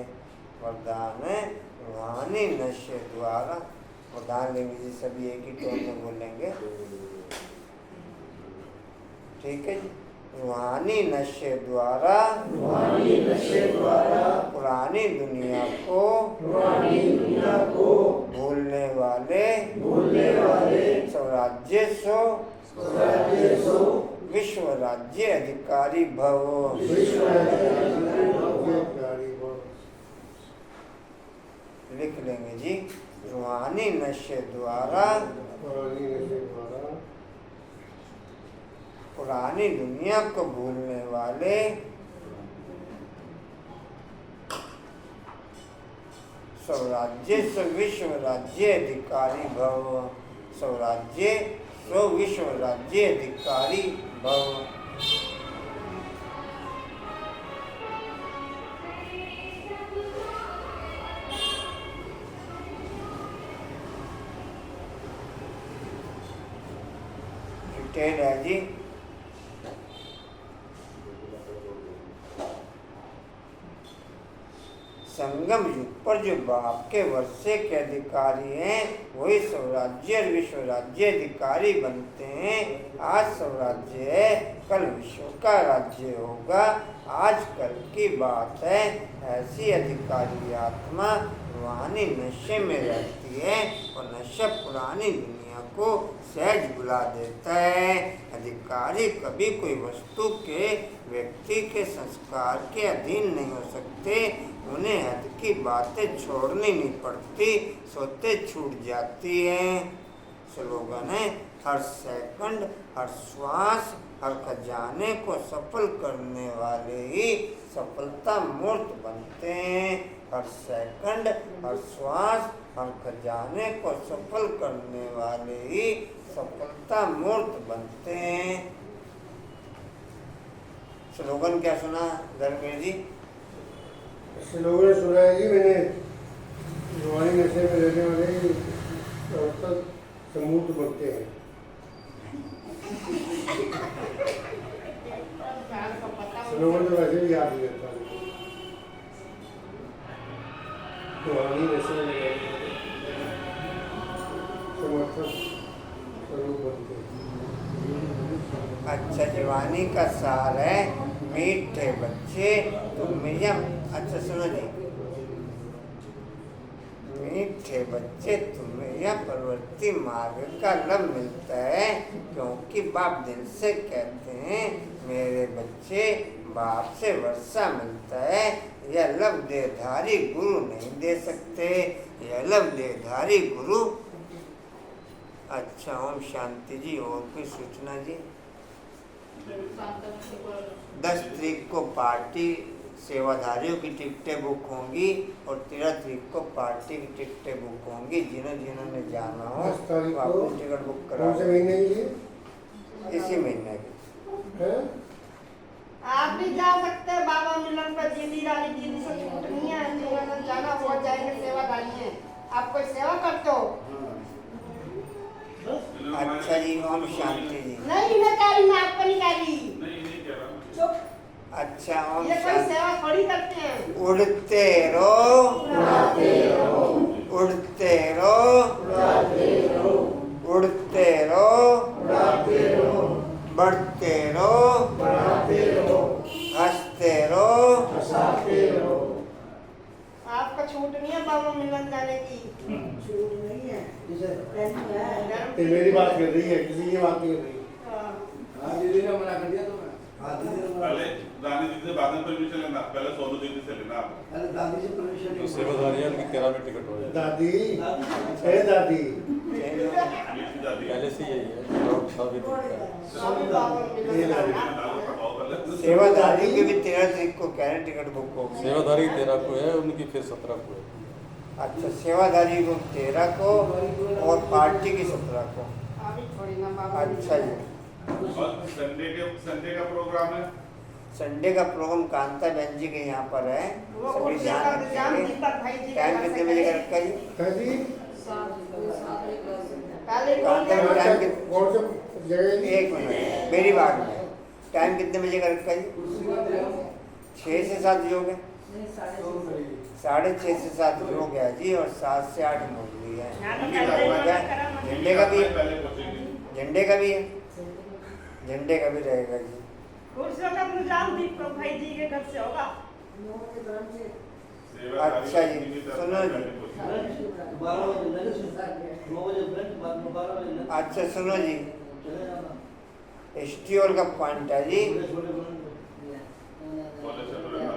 S2: वरदान है रूहानी नशे द्वारा। वरदान लेंगे जी, सभी एक ही टोन में बोलेंगे, ठीक है जी। रूहानी नशे द्वारा,
S5: रूहानी नशे द्वारा
S2: पुरानी दुनिया को,
S5: पुरानी दुनिया को
S2: भूलने वाले,
S5: भूलने वाले
S2: स्वराज्य सो,
S5: स्वराज्य सो
S2: विश्व राज्य अधिकारी भव।
S5: विश्व अधिकारी भव।
S2: लिख लेंगे जी। रूहानी नशे द्वारा, पुरानी दुनिया को भूलने वाले, स्वराज्य स्व विश्व राज्य अधिकारी भव। स्वराज्य स्व विश्व राज्य अधिकारी भव। डिटेल है जी। संगम युग पर जो बाप के वर्षे के अधिकारी हैं वही स्वराज्य और विश्व राज्य अधिकारी बनते हैं। आज स्वराज्य है, कल विश्व का राज्य होगा। आज कल की बात है। ऐसी अधिकारी आत्मा रूहानी नशे में रहती है और नशा पुरानी दुनिया को सहज बुला देता है। अधिकारी कभी कोई वस्तु के, व्यक्ति के संस्कार के अधीन नहीं हो सकते। उन्हें हद की बातें छोड़नी नहीं पड़ती, सोते छूट जाती हैं। स्लोगन है, हर सेकंड, हर श्वास, हर खजाने को सफल करने वाले ही सफलता मूर्त बनते हैं। हर सेकंड, हर श्वास, हर खजाने को सफल करने वाले ही सफलता मूर्त बनते हैं। स्लोगन क्या सुना धर्मेंद्र जी?
S6: स्लोगन सुना है जी मैंने। रूहानी नशे में रहने वाले अवसर समूर्त बनते हैं। स्लोगन तो वैसे भी याद नहीं रहता। रूहानी नशे में रहने वाले समर्थन स्वरूप बनते हैं।
S2: अच्छा, जवानी का सार है मीठे बच्चे तुम या, अच्छा सुनो जी, मीठे बच्चे तुम्हें यह प्रवृत्ति मार्ग का लाभ मिलता है, क्योंकि बाप दिल से कहते हैं मेरे बच्चे, बाप से वर्षा मिलता है। यह लब देहधारी गुरु नहीं दे सकते, यह लब देहधारी गुरु। अच्छा, ओम शांति जी। और कोई सूचना जी? 10 तारीख को पार्टी सेवाधारियों की टिकटें बुक होंगी और 13 तारीख को पार्टी की टिकटें बुक होंगी। जिन्होंने जाना हो
S6: 10 तारीख
S2: वो
S6: को
S2: अपनी टिकट बुक करा।
S6: कौन से महीने की?
S2: इसी महीने की
S6: है?
S1: आप भी जा सकते हैं बाबा मिलन पर। दीदी रानी दीदी से छूट नहीं है। जिन्होंने जाना हो जाएंगे, सेवादारी हैं। आप कोई सेवा करते हो?
S2: अच्छा जी, ओम शांति जी।
S1: नहीं, मैं कह रही, मैं आपको नहीं कह रही।
S7: नहीं कह रहा।
S1: चुप।
S2: अच्छा, ओम
S1: ये कोई
S2: शांति।
S1: सेवा थोड़ी करते हैं।
S2: उड़ते रहो, उड़ते रहो, उड़ते रहो, बढ़ते रहो, हंसते रहो।
S1: आपका छूट नहीं है बाबा मिलन जाने की।
S8: छूट नहीं है, जैसे पेन है।
S6: ये मेरी बात कर रही है, किसी की बात नहीं कर रही।
S1: हाँ।
S5: दीदी ने मना कर दिया तो मैं।
S7: पहले रानी दीदी से बाद में परमिशन लेना, पहले सोनू दीदी से लेना आप।
S8: अरे दादी से परमिशन
S4: तो सेवाधारियां की 13 में टिकट हो जाए।
S6: दादी, है दादी।
S7: मीठी दादी
S4: पहले से यही है, लोग सभी
S1: स्वामी बाबा मिलन जाना।
S2: सेवाधारी की भी 13 तारीख को कह रहे टिकट बुक होगी।
S4: सेवाधारी 13 को है, उनकी फिर 17 को है।
S2: अच्छा, सेवाधारी को 13 को और पार्टी की 17 को।
S1: अभी थोड़ी ना बाबा।
S2: अच्छा जी।
S7: और संडे का प्रोग्राम है।
S2: संडे का प्रोग्राम कांता बहन जी के यहाँ पर है।
S1: वो
S2: सभी
S1: कुर्सी
S2: ध्यान
S1: का इंतजाम
S2: रखेंगे।
S1: दीपक भाई जी
S2: टाइम
S1: के
S2: कितने
S1: घर
S2: बजे
S1: से
S2: का रखा जी?
S6: है जी?
S1: पहले
S2: कांता
S1: बोलिए।
S2: टाइम
S6: कौन से जगह की?
S2: एक मिनट, मेरी बात में टाइम कितने बजे का रखा जी? 6 से 7 योग है, 6:30 से 7 योग है जी, और 7 से 8 मुरली है। झंडे का भी है,
S7: पहले पहुंचेंगे।
S2: झंडे का भी है, झंडे का भी रहेगा जी।
S1: कुर्सियों का इंतजाम दीपक भाई जी के घर से होगा।
S2: अच्छा जी, सुनो जी।
S8: 12 बजे लंच, 9 बजे ब्रेक, बाद में 12 बजे लंच।
S2: अच्छा सुनो जी,
S8: चले जाना।
S2: एसटीओल का पॉइंट है जी।
S8: छोटे
S7: कॉलेज से तो रहना।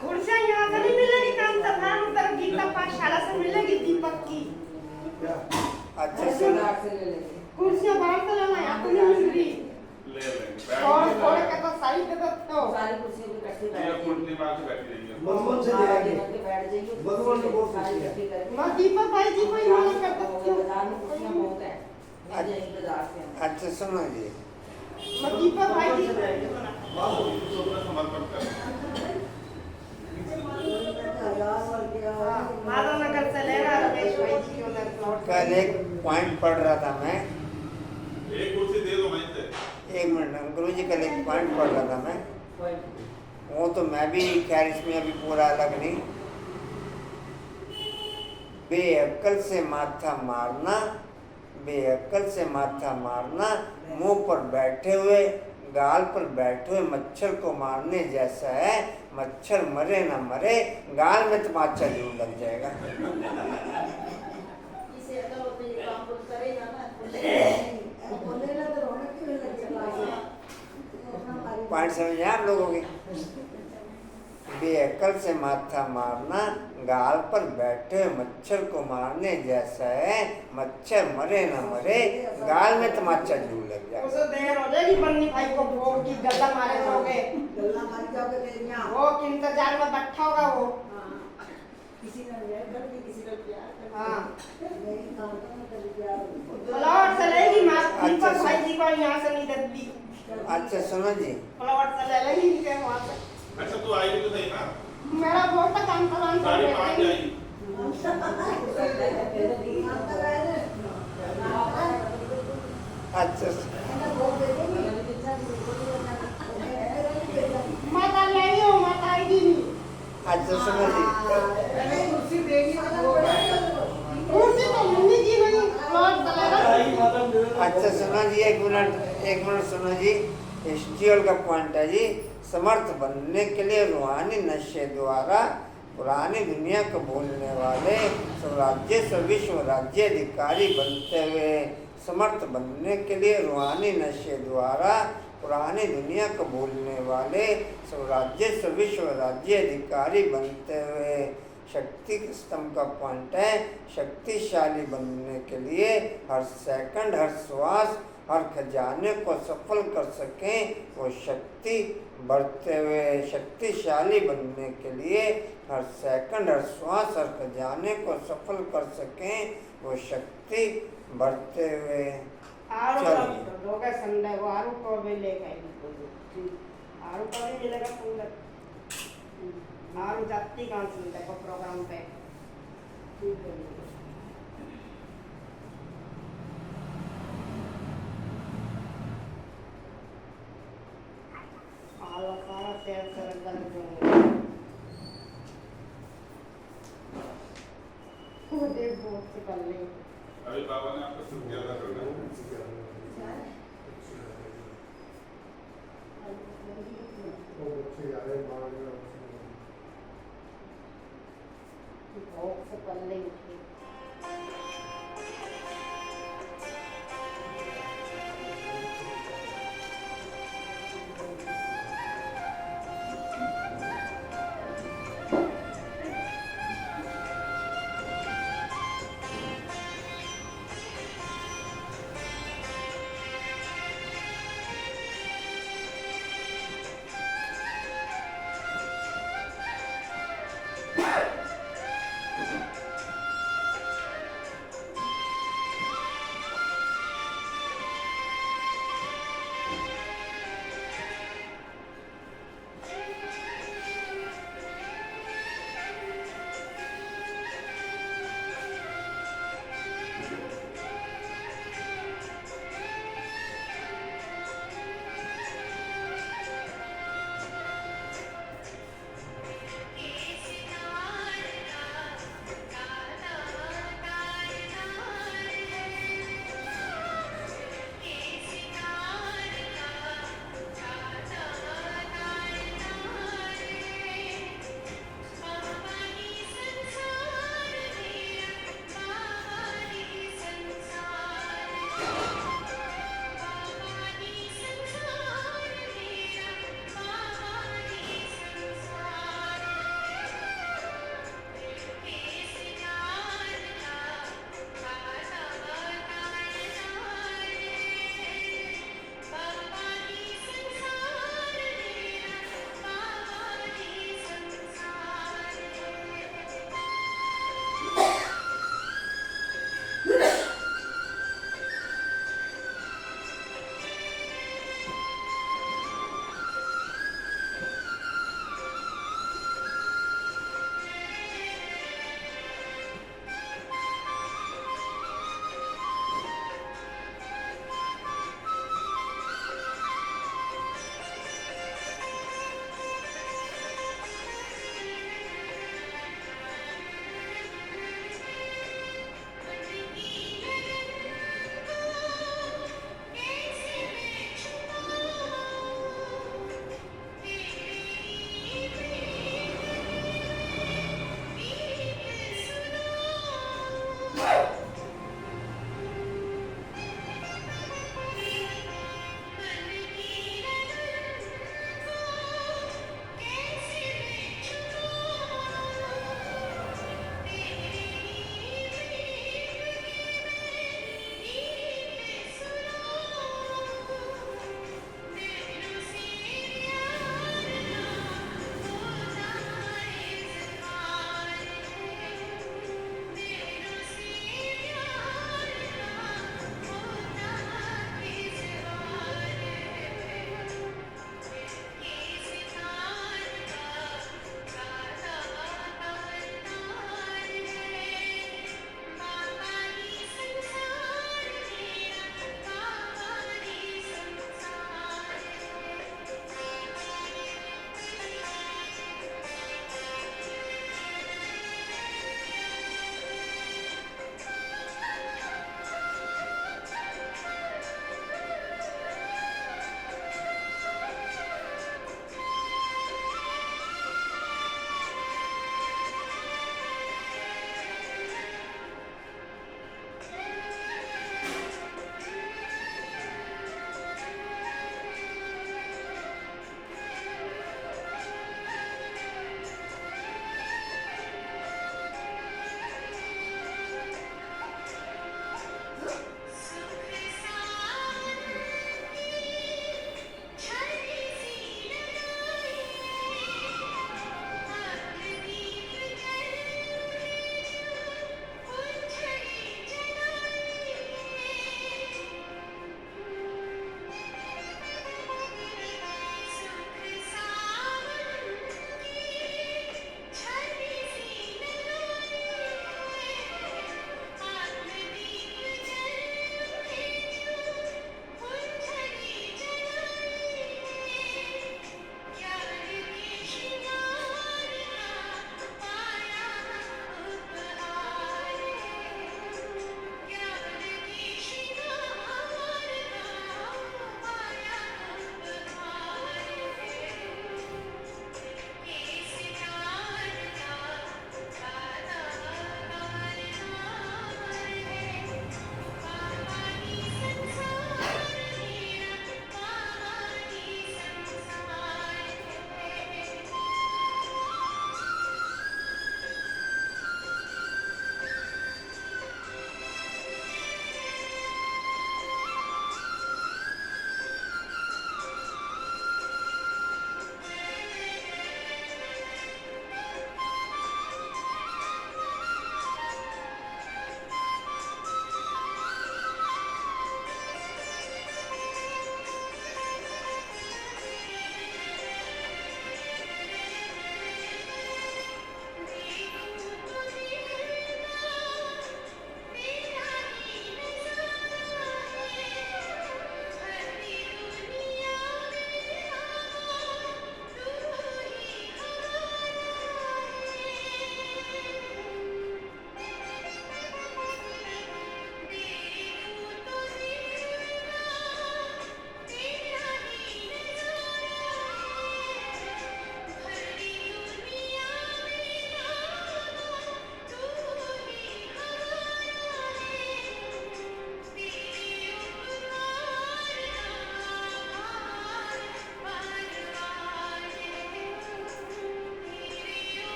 S1: कुर्सियाँ यहाँ से नहीं मिलेगी, कांता भान उधर गीता पाठशाला से मिलेगी दीपक की।
S2: अच्छा सुनो,
S1: कुर्सियाँ बाहर से लेना, यहाँ तो नहीं मिल रही।
S7: ले लेंगे।
S1: थोड़े के तो सही दे दो तो।
S7: ये पूर्णिमा से बैठी रही है।
S8: भगवान से जाएंगे। भगवान को बहुत खुशी है।
S1: मैं दीपक भाई जी को ही मना कर सकती हूँ।
S2: अच्छा सुनो जी,
S1: मैं दीपक भाई जी को ही मना
S7: समर्पण कर।
S1: माधव नगर से लेना रमेश भाई जी के उधर प्लॉट।
S2: कल एक पॉइंट पढ़ रहा था मैं।
S7: एक कुर्सी दे दो वहीं से।
S2: एक मिनट गुरु जी, कल एक पॉइंट पढ़ रहा था मैं। वो तो मैं भी खैर इसमें अभी पूरा अलग नहीं। बेअक्ल से माथा मारना, बेअक्ल से माथा मारना, मुंह पर बैठे हुए गाल पर बैठे हुए मच्छर को मारने जैसा है। मच्छर मरे ना मरे, गाल में तमाचा जरूर लग जाएगा।
S8: इसे अगर वो भी काम कुछ करेगा ना बोलेगा तो रोने क्यों लग जाएगा।
S2: पॉइंट समझे आप लोगों के? बेअक्ल से माथा मारना, गाल पर बैठे मच्छर को मारने जैसा है। मच्छर मरे ना मरे, गाल में तमाचा जरूर लग जाए।
S1: उसे देर हो जाएगी बन्नी भाई को भोग की गल्ला मारे जाओगे,
S8: गल्ला मार जाओगे तेरियां।
S1: वो कि इंतजार में बैठा होगा वो।
S8: किसी ने प्यार कर दी, किसी ने प्यार कर दी।
S1: हाँ
S8: नहीं काम तो नहीं कर प्यार।
S1: फ्लावर चलेगी माँ
S2: अच्छा,
S1: दीपक भाई जी को यहाँ से नहीं देती।
S2: अच्छा सुनो जी,
S1: फ्लावर चले लेगी इनके वहाँ से।
S7: अच्छा तू आई भी तो सही ना,
S1: मेरा बहुत काम करान कर
S7: 5:30
S1: देती।
S7: आई।
S2: अच्छा
S1: माता ले हो माता आएगी नहीं।
S2: अच्छा सुनो जी,
S1: उसी तो मुन्नी जी नहीं फ्लावर चलेगा।
S2: अच्छा सुनो जी, एक मिनट सुनो जी। हिस्ट्रियल का पॉइंट है जी, समर्थ बनने के लिए रूहानी नशे द्वारा पुरानी दुनिया को भूलने वाले स्वराज्य विश्व राज्य अधिकारी बनते हुए, समर्थ बनने के लिए रूहानी नशे द्वारा पुरानी दुनिया को भूलने वाले स्वराज्य विश्व राज्य अधिकारी बनते हुए। शक्ति स्तंभ का पॉइंट है, शक्तिशाली बनने के लिए हर सेकंड, हर श्वास, हर खजाने को सफल कर सकें वो शक्ति बढ़ते हुए। शक्तिशाली बनने के लिए हर सेकंड, हर श्वास, हर खजाने को सफल कर सकें वो शक्ति बढ़ते हुए।
S1: आरू
S2: चलिए।
S1: को लोगे संडे वो आरू को भी ले गए। आरू को भी मिलेगा संडे। आरू जाती कहाँ संडे को प्रोग्राम पे। आलू सारा तेल से रगड़ दूँगी। मुझे बहुत सी कर ली।
S7: अभी बाबा ने आपको शुरू किया था करना।
S6: वो बच्चे जा रहे हैं बाहर में।
S1: बहुत से कर ली उठी।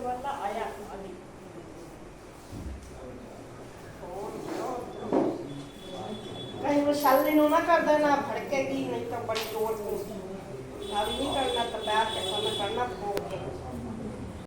S1: वाला आया अभी कहीं वो शाली ना कर देना भड़केगी नहीं तो बड़ी जोर अभी नहीं करना तो प्यार के समय करना